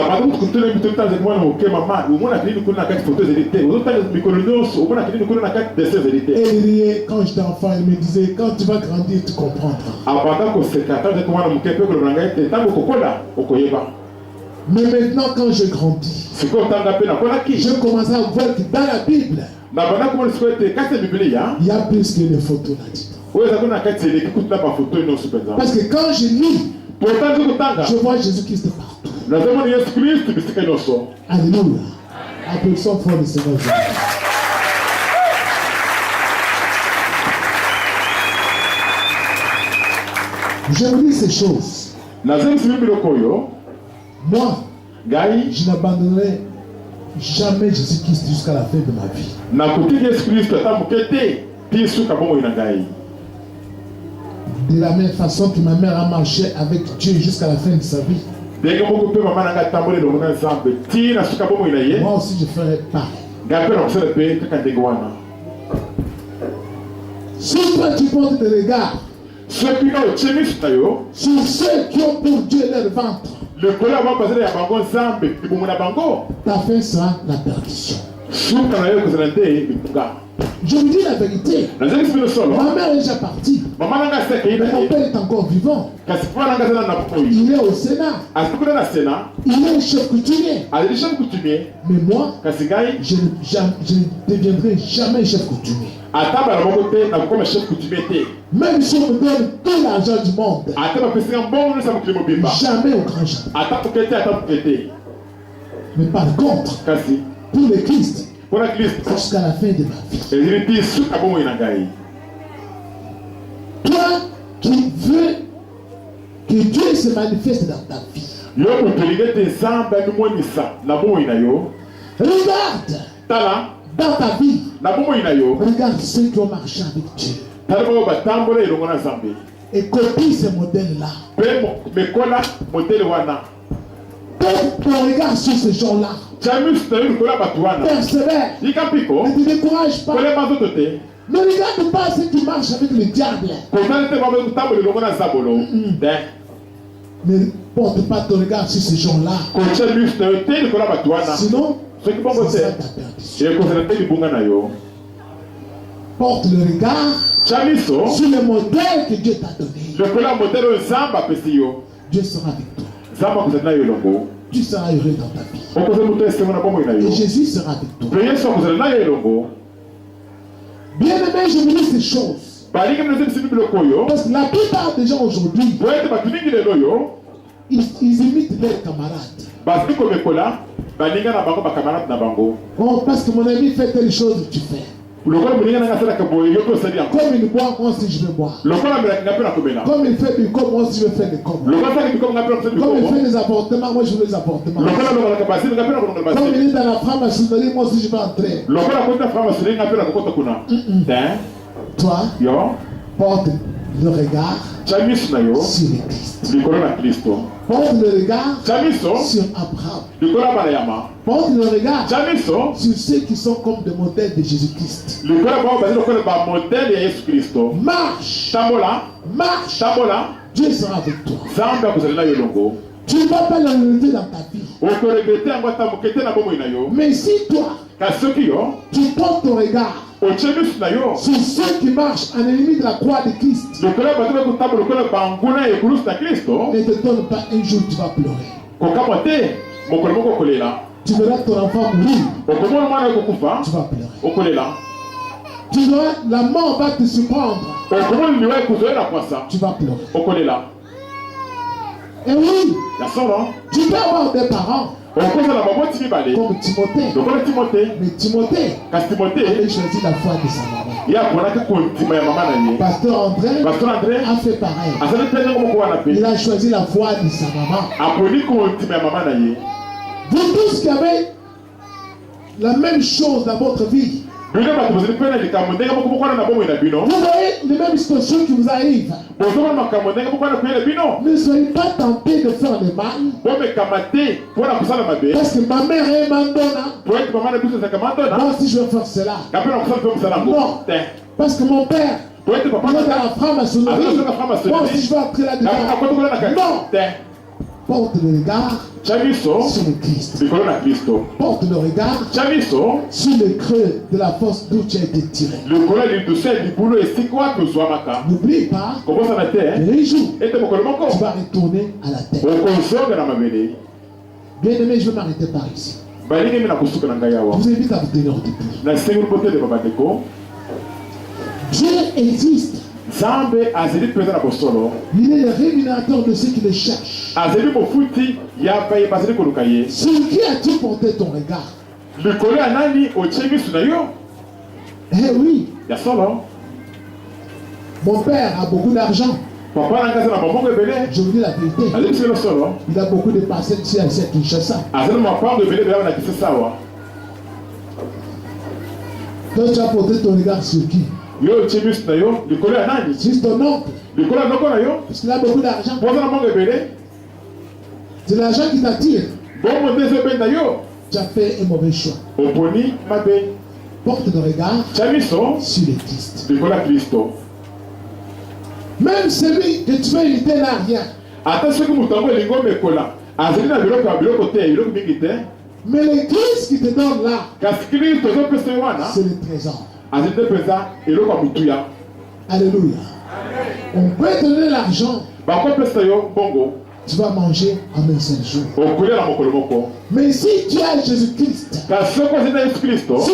Et il riait quand j'étais enfant. Il me disait, quand tu vas grandir, tu comprendras. Mais maintenant, quand je grandis, je commence à voir que dans la Bible, il y a plus que des photos là-dedans. Parce que quand je lis, je vois Jésus-Christ partout. Alléluia. Applaudissons fort le Seigneur Jésus. Je vous dis ces choses. Moi, je n'abandonnerai jamais Jésus-Christ jusqu'à la fin de ma vie. De la même façon que ma mère a marché avec Dieu jusqu'à la fin de sa vie, moi aussi je ferai pareil. Si toi tu portes des regards sur ceux qui ont pour Dieu leur ventre, ta fin sera la perdition. Je vous dis la vérité. Ma mère est déjà partie. Mais mon père est encore vivant. Il est au Sénat. Il est chef coutumier. Mais moi, je ne deviendrai jamais chef coutumier. Même si on me donne tout l'argent du monde, jamais au grand jamais. Mais par contre, pour le Christ, jusqu'à la fin de ma vie, toi qui veux que Dieu se manifeste dans ta vie, regarde dans ta vie, regarde ceux qui ont marché avec Dieu et copie ce modèle-là. Ton regard sur ces gens-là, persévère, ne te décourage pas. Ne regarde pas ceux qui marchent avec le diable. Ne porte pas ton regard sur ces gens-là. Sinon, ce sera ta perdition. Porte le regard sur le modèle que Dieu t'a donné. Dieu sera avec toi. Tu seras heureux dans ta vie. Et Jésus sera avec toi. Bien aimé, je vous dis ces choses. Parce que la plupart des gens aujourd'hui, ils imitent leurs camarades. Oh, parce que mon ami fait telle chose, tu fais. Comme il boit, moi aussi je vais boire. Comme il fait du com, moi aussi je vais faire des com. Comme il fait des apportements, moi je veux des apportements. Comme il est dans la franc-maçonnerie, moi aussi je vais entrer. Toi, porte le regard sur le Christ. Porte le regard sur Abraham. Porte le regard sur ceux qui sont comme des modèles de Jésus-Christ. Marche. Marche. Dieu sera avec toi. Tu ne vas pas le regretter dans ta vie. Mais si toi, tu portes ton regard sur ceux qui marchent en ennemi de la croix de Christ, ne te donne pas un jour tu vas pleurer. Tu verras ton enfant mourir. Tu vas pleurer. Tu verras, la mort va te surprendre. Tu vas pleurer. Et oui, tu peux avoir des parents comme Timothée. Mais Timothée avait choisi la foi de sa maman. Pasteur André a fait pareil. Il a choisi la foi de sa maman. Vous tous qui avez la même chose dans votre vie, vous voyez les mêmes situations qui vous arrivent. Ne soyez pas tentés de faire le mal. Parce que ma mère est mandona. Moi aussi je vais faire cela. Non. Parce que mon père est dans la franc-maçonnerie. Moi aussi je vais entrer là-dedans. Non. Porte le regard sur le Christ. Porte le regard sur le creux de la force d'où tu as été tiré. N'oublie pas, les jours, tu vas retourner à la terre. Bien aimé, je vais m'arrêter par ici. Je vous invite à vous tenir debout. Dieu existe. Il est le rémunérateur de ceux qui le cherchent. Sur qui as-tu porté ton regard? Eh oui. Mon père a beaucoup d'argent. Je vous dis la vérité. Il a beaucoup de parcelles ici à Kinshasa. Toi, tu as porté ton regard sur qui? C'est ton oncle. Parce qu'il a beaucoup d'argent. C'est l'argent qui t'attire. Tu as fait un mauvais choix. Porte le regard sur le Christ. Même celui que tu veux éviter n'a rien. Mais le Christ qui te donne là, c'est le trésor. Alléluia. On peut te donner l'argent. Tu vas manger en un seul jour. Mais si tu as Jésus-Christ, si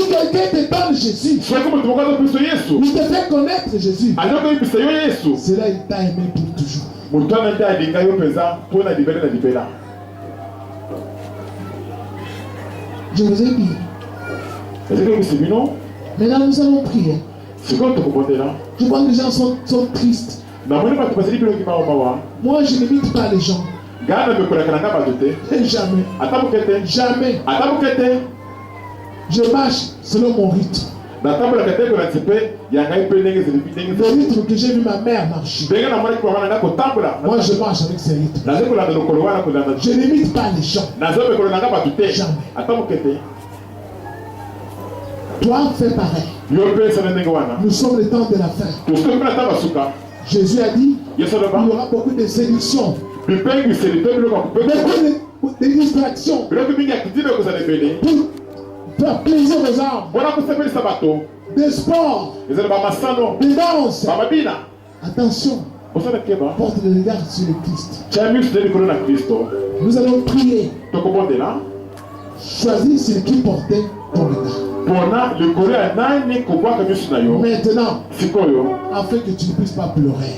quelqu'un te donne Jésus, il te fait connaître Jésus, c'est là il t'a aimé pour toujours. Je vous ai dit. Maintenant nous allons prier. Je vois que les gens sont tristes. Moi je n'imite pas les gens. Jamais. Jamais. Je marche selon mon rythme. Le rythme que j'ai vu ma mère marcher. Moi je marche avec ces rythmes. Je n'imite pas les gens. Jamais. Toi fais pareil. Nous sommes le temps de la fin. Jésus a dit il y aura beaucoup de séduction, beaucoup de distractions pour faire plaisir aux âmes, des sports, des danses. Attention, porte le regard sur le Christ. Nous allons prier. Choisis celui qui portait ton regard. Maintenant, afin que tu ne puisses pas pleurer,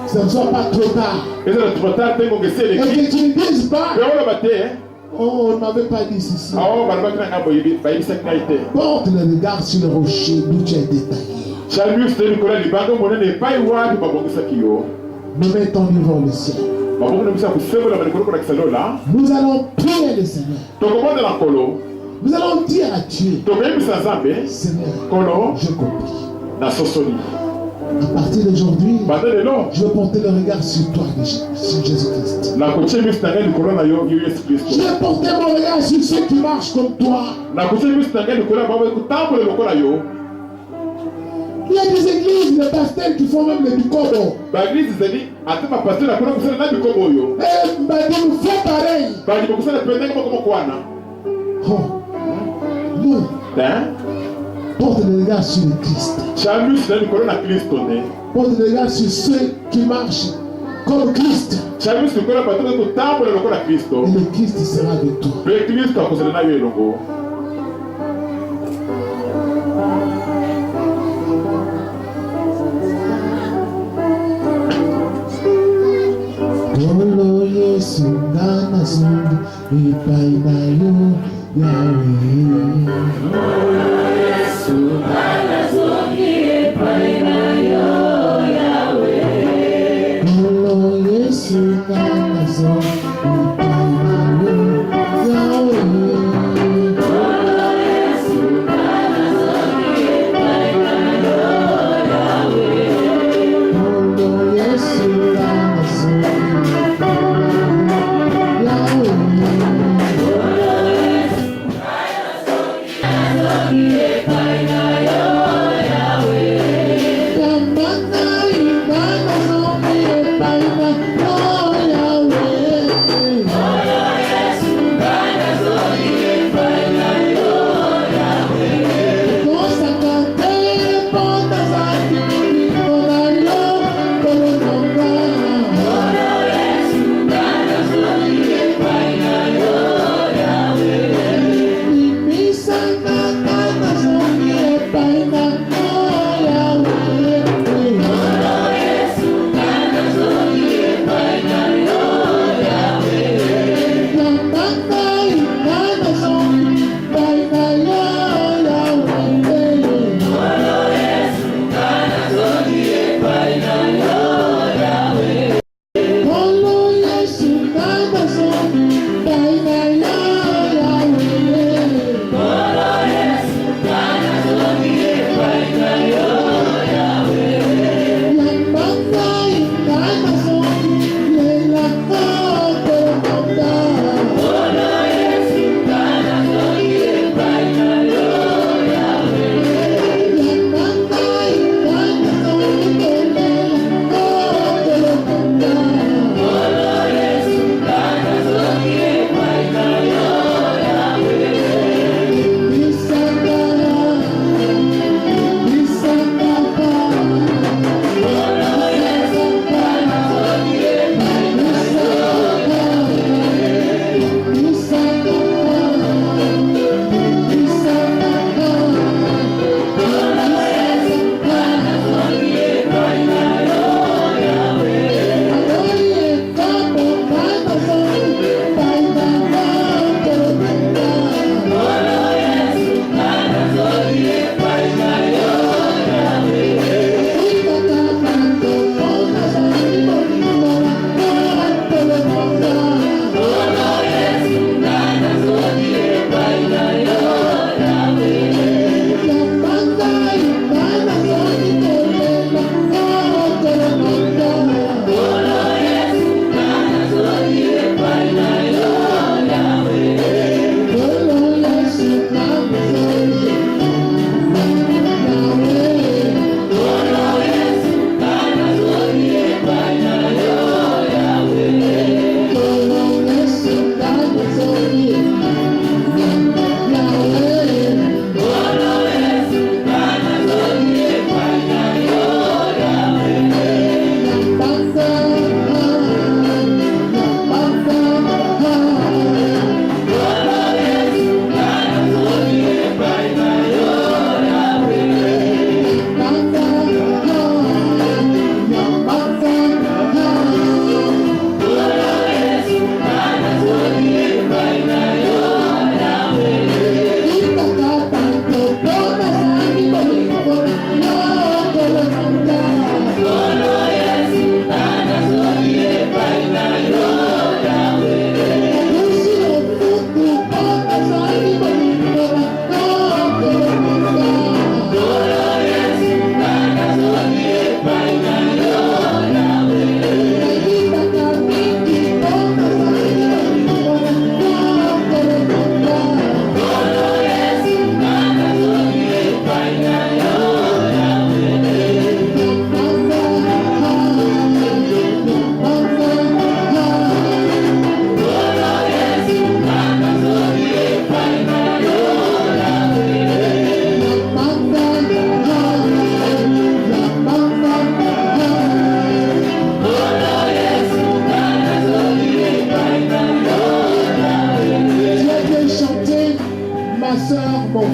ça ne soit pas trop tard, et que tu ne dises pas oh, on ne m'avait pas dit ceci. Porte le regard sur le rocher d'où tu es détaillé. Nous mettons devant le ciel. Nous allons prier le Seigneur. Nous allons dire à Dieu, Seigneur, je compris. À partir d'aujourd'hui, je vais porter le regard sur toi, sur Jésus-Christ. Je vais porter mon regard sur ceux qui marchent comme toi. Il y a des églises, des pasteurs qui font même le bikobo. Et nous faisons pareil. Oh. Nous, porte le regard sur le Christ. Porte le regard sur ceux qui marchent comme Christ. Et le Christ sera avec toi.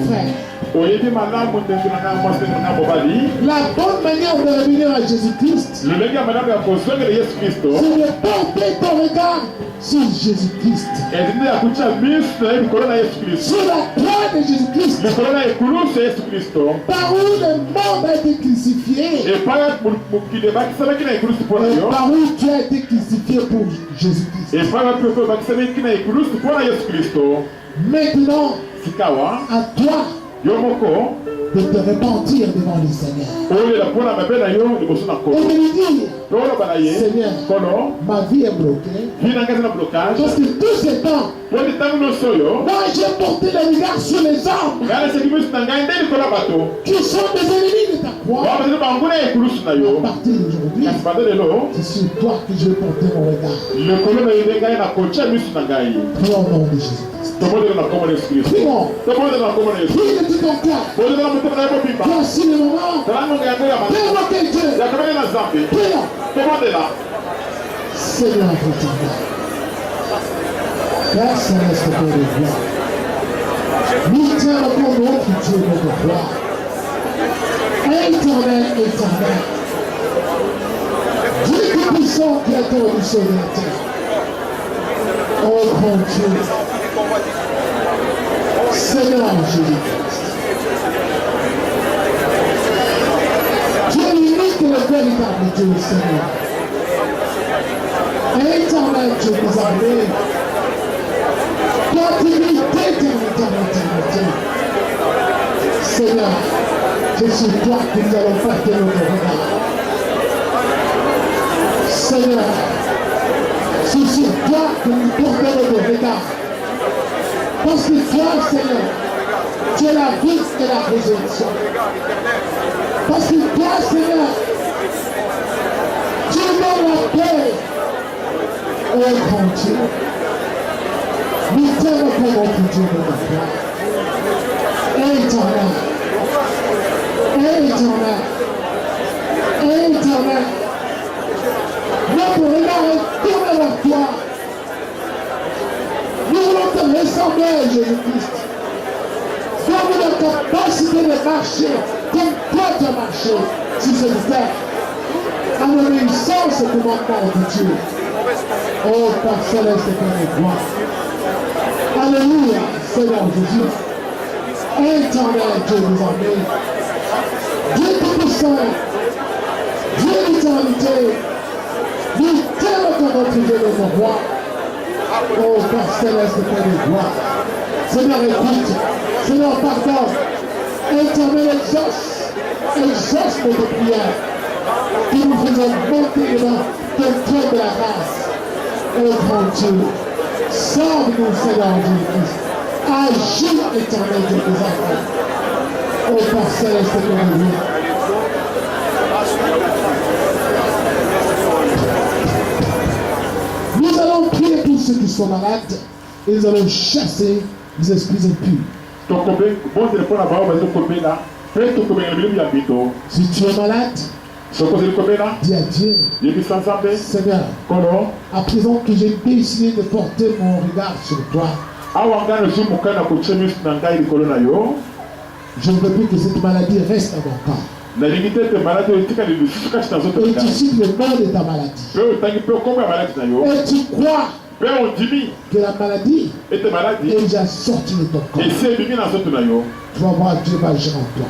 frère, la bonne manière de revenir à Jésus-Christ, c'est de porter ton regard sur Jésus-Christ, sur la croix de Jésus-Christ, par où le monde a été crucifié, et par où tu as été crucifié pour Jésus-Christ. Maintenant, à toi de te repentir devant le Seigneur. Et de lui dire, Seigneur, ma vie est bloquée. Parce que tout ce temps, moi j'ai porté le regard sur les hommes qui sont des ennemis de ta croix. À partir d'aujourd'hui, c'est sur toi que je vais porter mon regard. Prions au nom de Jésus. Prions. Prie de tout ton cœur. Voici le moment. Prions quelqu'un. Prions. Seigneur, éternel. Père céleste, Père de gloire. Nous tiens encore notre Dieu, notre roi. Éternel, éternel. Dieu tout-puissant, créateur du ciel et de la terre. Oh grand Dieu. Seigneur Jésus-Christ. Dieu l'unique et le véritable Dieu, Seigneur. Éternel Dieu des armées. Toi qui vis d'éternité. Seigneur, c'est sur toi que nous allons porter notre regard. Seigneur, c'est sur toi que nous portons notre regard. Parce que toi, Seigneur, tu es la vie et la résurrection. Parce que toi, Seigneur, tu donnes la paix. Oh grand Dieu, nous t'aimons pour notre Dieu de la foi. Éternel, éternel, éternel, notre regard est tourné vers toi. Nous voulons te ressembler à Jésus-Christ. Donne-nous la capacité de marcher comme toi tu as marché sur cette terre, en obéissant ce commandement de Dieu. Oh, Père céleste, Père de gloire. Alléluia, Seigneur Jésus. Éternel Dieu des armées. Dieu tout-puissant. Dieu d'éternité. Nous t'aimons comme notre Dieu, notre roi. Oh, Père céleste, Père de gloire. Seigneur, écoute. Seigneur, pardonne. Éternel, exauce notre prière. Que nous faisons monter devant ton trône de la grâce. Oh, grand Dieu. Sauve-nous, Seigneur Jésus-Christ. Agis, éternel Dieu des enfants. Oh, Père céleste, Père de gloire. Nous allons prier pour ceux qui sont malades et nous allons chasser les esprits impurs. Si tu es malade, dis à Dieu, Seigneur, à présent que j'ai décidé de porter mon regard sur toi, je ne veux plus que cette maladie reste à mon corps. Et tu cites le nom de ta maladie. Et tu crois que la maladie est déjà sortie de ton corps. Tu vas voir, Dieu va agir en toi.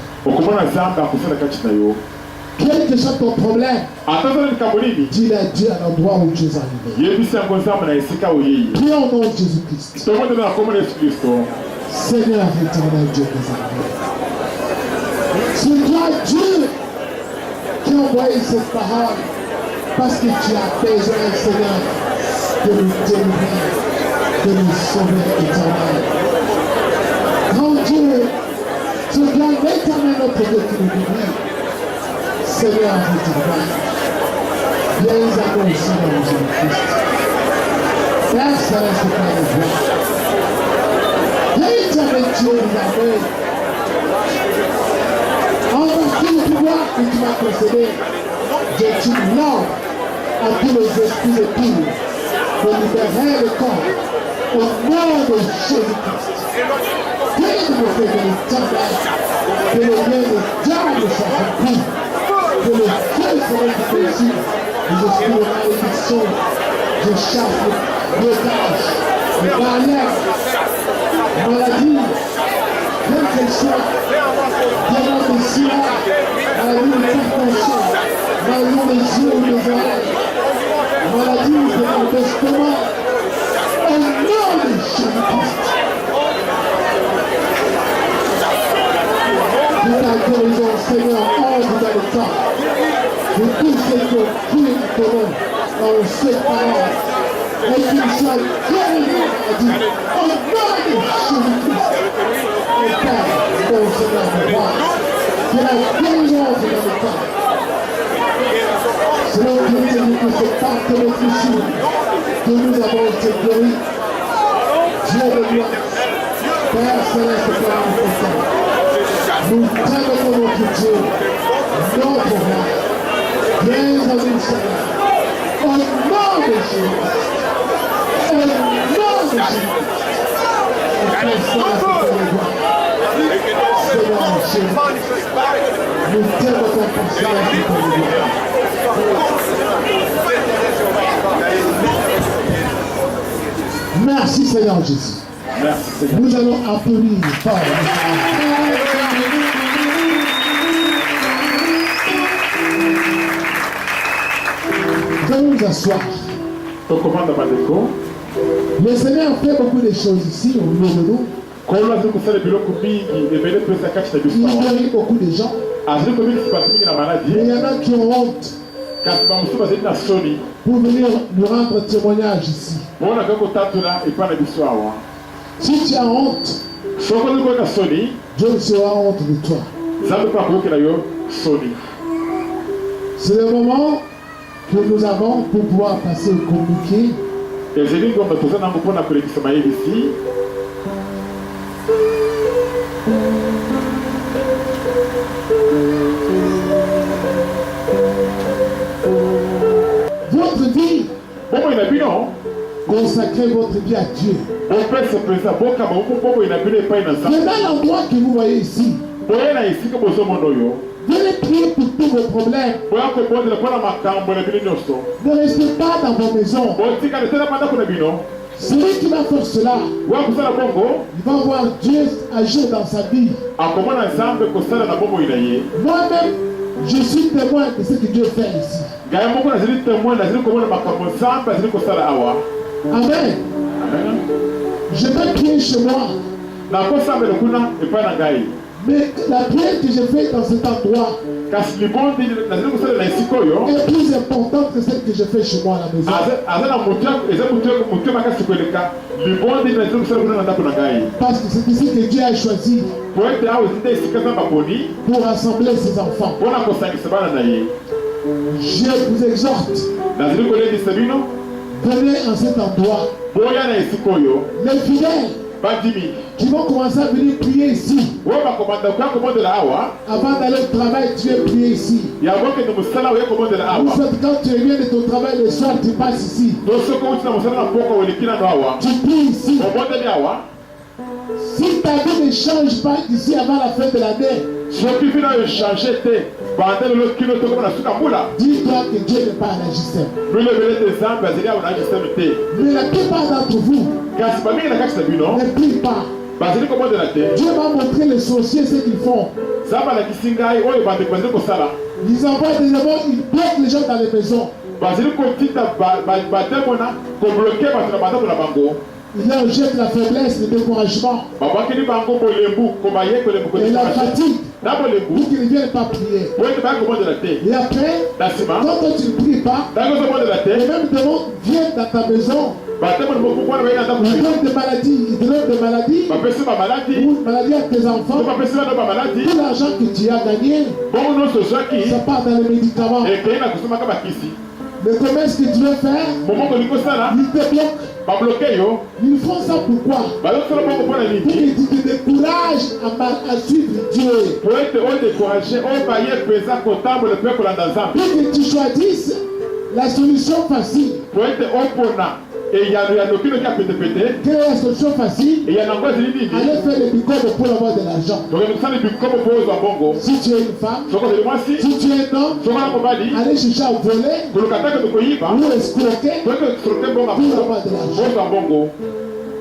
Quel que soit ton problème, dis-le à Dieu à l'endroit où tu es arrivé. Prions au nom de Jésus-Christ. Seigneur éternel Dieu des armées. C'est toi Dieu qui a envoyé cette parole parce que tu as besoin, Seigneur, de nous délivrer, de nous sauver éternel. Grand Dieu, tu dois l'éternel notre Dieu qui nous bénit. Seigneur éternel, viens à nous, Seigneur Jésus-Christ. Père céleste, Père de gloire. Éternel Dieu des armées. En vertu du pouvoir que tu m'as concédé, je t'implore à tous les esprits de pire de libérer le corps Au nom de Jésus-Christ. Que le bien de diable soit repris. Que le feu soit réfléchi. Les esprits de malédiction, je chasse le blocage, le barrière, la maladie, même qu'elle soit demande de sida, maladie de hypertension, maladie des yeux ou des oreilles, maladie de l'estomac, au nom de Jésus-Christ. De ta guérison, Seigneur, entre dans le temps. De tous ceux qui ont cru ton nom dans ces paroles, et qu'ils soient guéris, au nom de Jésus-Christ. Et Père, mon Seigneur, mon roi, que la guérison dans le temps. Selon que nous avons que c'est par notre issue que nous avons été guéris. Dieu de gloire, Père céleste, Père omnipotent, nous t'aimons notre Dieu, notre roi. Bienvenue Seigneur, au nom de Jésus, au nom de Jésus, Seigneur Jésus, nous t'aimons ton Seigneur. Merci Seigneur Jésus. Merci Seigneur. Nous allons appeler par nous asseoir. Le Seigneur fait beaucoup de choses ici au milieu de nous. Il guérit beaucoup de gens. Mais il y en a qui ont honte pour venir nous rendre témoignage ici. Si tu as honte, Dieu sera honte de toi. C'est le moment que nous avons pour pouvoir passer au communiqué. Votre vie, consacrez votre vie à Dieu. Dans l'endroit que vous voyez ici, venez prier pour tous vos problèmes. Ne restez pas dans vos maisons. Celui qui va faire cela, il va voir Dieu agir dans sa vie. Moi-même, je suis témoin de ce que Dieu fait ici. Amen. Je vais prier chez moi. Mais la prière que je fais dans cet endroit est plus importante que celle que je fais chez moi à la maison. Parce que c'est ici que Dieu a choisi pour rassembler ses enfants. Je vous exhorte, venez en cet endroit. Les fidèles qui vont commencer à venir prier ici. Avant d'aller au travail, tu viens prier ici. En fait, quand tu reviens de ton travail le soir, tu passes ici. Tu pries ici. Si ta vie ne change pas ici avant la fin de l'année, dis-toi que Dieu n'est pas un agisseur. Mais la plupart d'entre vous ne prient pas. Dieu va montrer les sorciers ce qu'ils font. Ils envoient des démons, ils bloquent les gens dans les maisons. Il leur jette la faiblesse, le découragement et la fatigue pour qu'ils ne viennent pas prier. Et après, quand tu ne pries pas, les mêmes démons viennent dans ta maison. Ils donnent des maladies, ou maladie à tes enfants. Tout l'argent que tu as gagné, ça part dans les médicaments. Le commerce que tu veux faire, ils te bloquent. Ils font ça pourquoi? Pour que tu te décourages à suivre Dieu. Pour que tu choisisses la solution facile. Et il y a aucune qui a pété. Quelle est la solution facile? Et il y a un endroit qui dit allez faire des bicomes pour avoir de l'argent. Si tu es une femme, si tu es un homme, allez chercher à voler ou escroquer pour avoir de l'argent.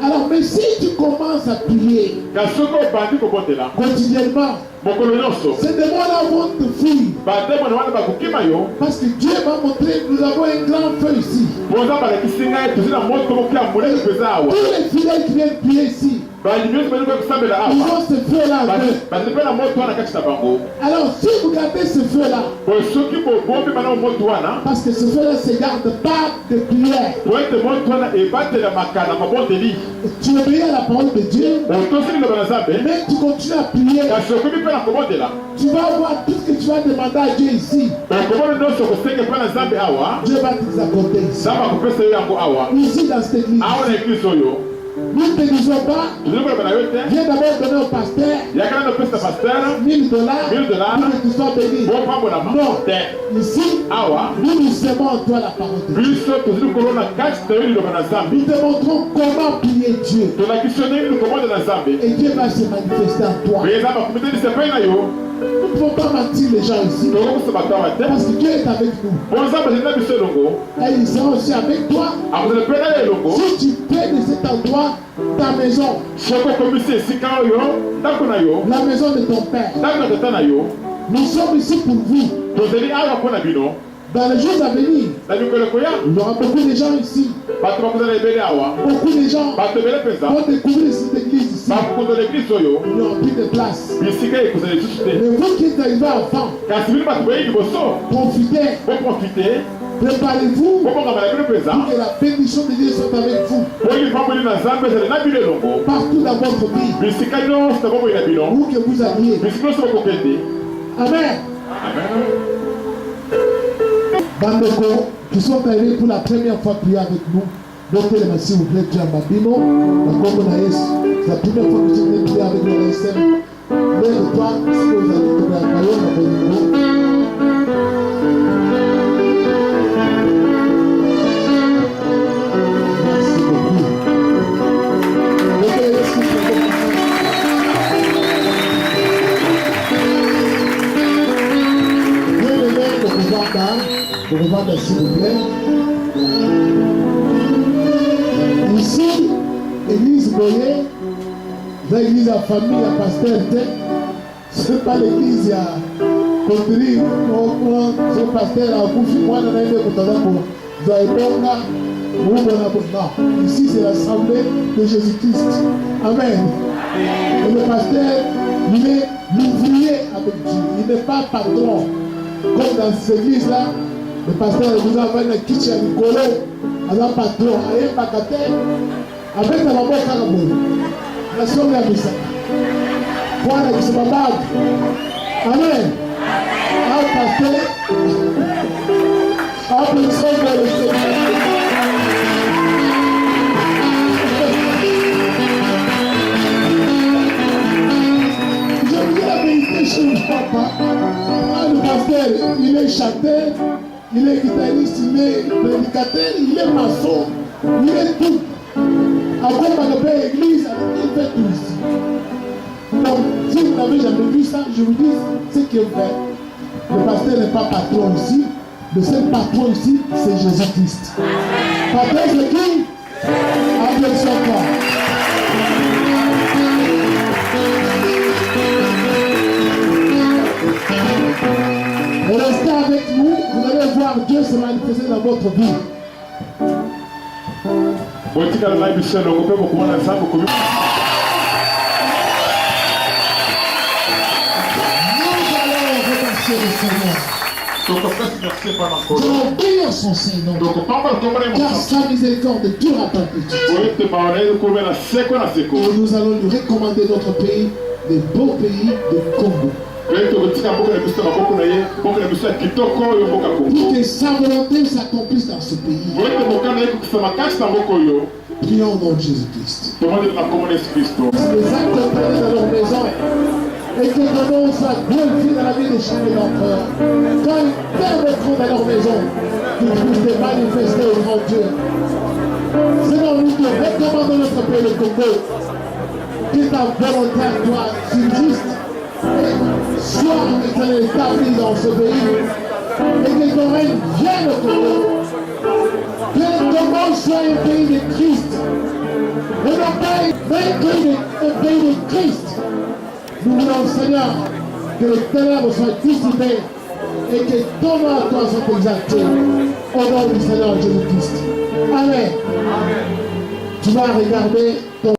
Alors, mais si tu commences à prier quotidiennement, ces démons-là vont te fuir. Parce que Dieu m'a montré que nous avons un grand feu ici. Tous les fidèles qui viennent prier ici, ils ont ce feu-là. Alors, si vous gardez ce feu-là, parce que ce feu-là se garde pas de prière, tu obéis à la parole de Dieu, mais tu continues à prier, tu vas avoir tout ce que tu vas demander à Dieu ici. Dieu va te accorder ici. Ici dans cette église. Nous ne te disons pas, viens d'abord donner au pasteur $1000 pour que tu sois béni. Non, ici, nous aimons en toi la parole de Dieu. Nous te montrons comment prier Dieu. Et Dieu va se manifester en toi. Nous ne pouvons pas mentir les gens ici. Parce que Dieu est avec nous. Et il sera aussi avec toi. Si tu fais de cet endroit ta maison, la maison de ton père, nous sommes ici pour vous. Dans les jours à venir, il y aura beaucoup de gens ici. Beaucoup de gens vont découvrir cette église ici. Il n'y aura plus de place. Mais vous qui êtes arrivés avant, profitez. Préparez-vous pour que la bénédiction de Dieu soit avec vous. Partout dans votre vie. Où que vous alliez. Amen. Bandeko, qui sont arrivés pour la première fois prier avec nous, donc s'il vous plaît, Djambabino, c'est la première fois que vous venez prier avec nous. Lève-toi, si vous allez te la parole, merci beaucoup. Pour revendre, s'il vous plaît. Ici, église Boyer, l'église à famille, à pasteur, c'est pas l'église à Contri, son pasteur a bouffé, moi, on a aimé pour non, ici c'est l'assemblée de Jésus-Christ. Amen. Et le pasteur, il est l'ouvrier avec Dieu, il n'est pas patron. Comme dans cette église-là, le pasteur vous a envoyé un kitchen à Nicolo, à la patron, à un bacataire, avec la maman Carabou. La somme est à Missa. Voilà, c'est ma bague. Amen. Un pasteur, applaudissons pour le Seigneur. Je vous dis la vérité chez le papa. Le pasteur, il est chanteur, il est guitariste, il est prédicateur, il est maçon, il est tout. Après, dans le père église, il fait tout ici. Donc, si vous n'avez jamais vu ça, je vous dis ce qu'il fait. Le pasteur n'est pas patron ici. Le seul patron ici, c'est Jésus-Christ. Patron, c'est qui? Applaudissez-moi. Restez avec nous, vous allez voir Dieu se manifester dans votre vie. Nous allons remercier le Seigneur. Nous allons bénir son Seigneur. Car sa miséricorde dure à perpétuité. Et nous allons lui recommander notre pays, le beau pays de Congo. Pour que sa volonté s'accomplisse dans ce pays. Prions au nom de Jésus-Christ. Les accompagnés dans leur maison et que ton nom soit glorifié dans la vie de chaque empereur. Quand ils permettront dans leur maison, qu'ils puissent te manifester au grand Dieu. recommande notre pays le Congo. Que ta volonté à toi subsiste et soit éternel établi dans ce pays et que ton règne vienne au Congo. Que le Congo soit un pays de Christ et non pas un pays de Christ. Nous voulons, Seigneur, que les ténèbres soient dissipées et que ton nom à toi soit exalté au nom du Seigneur Jésus-Christ. Amen. Tu vas regarder ton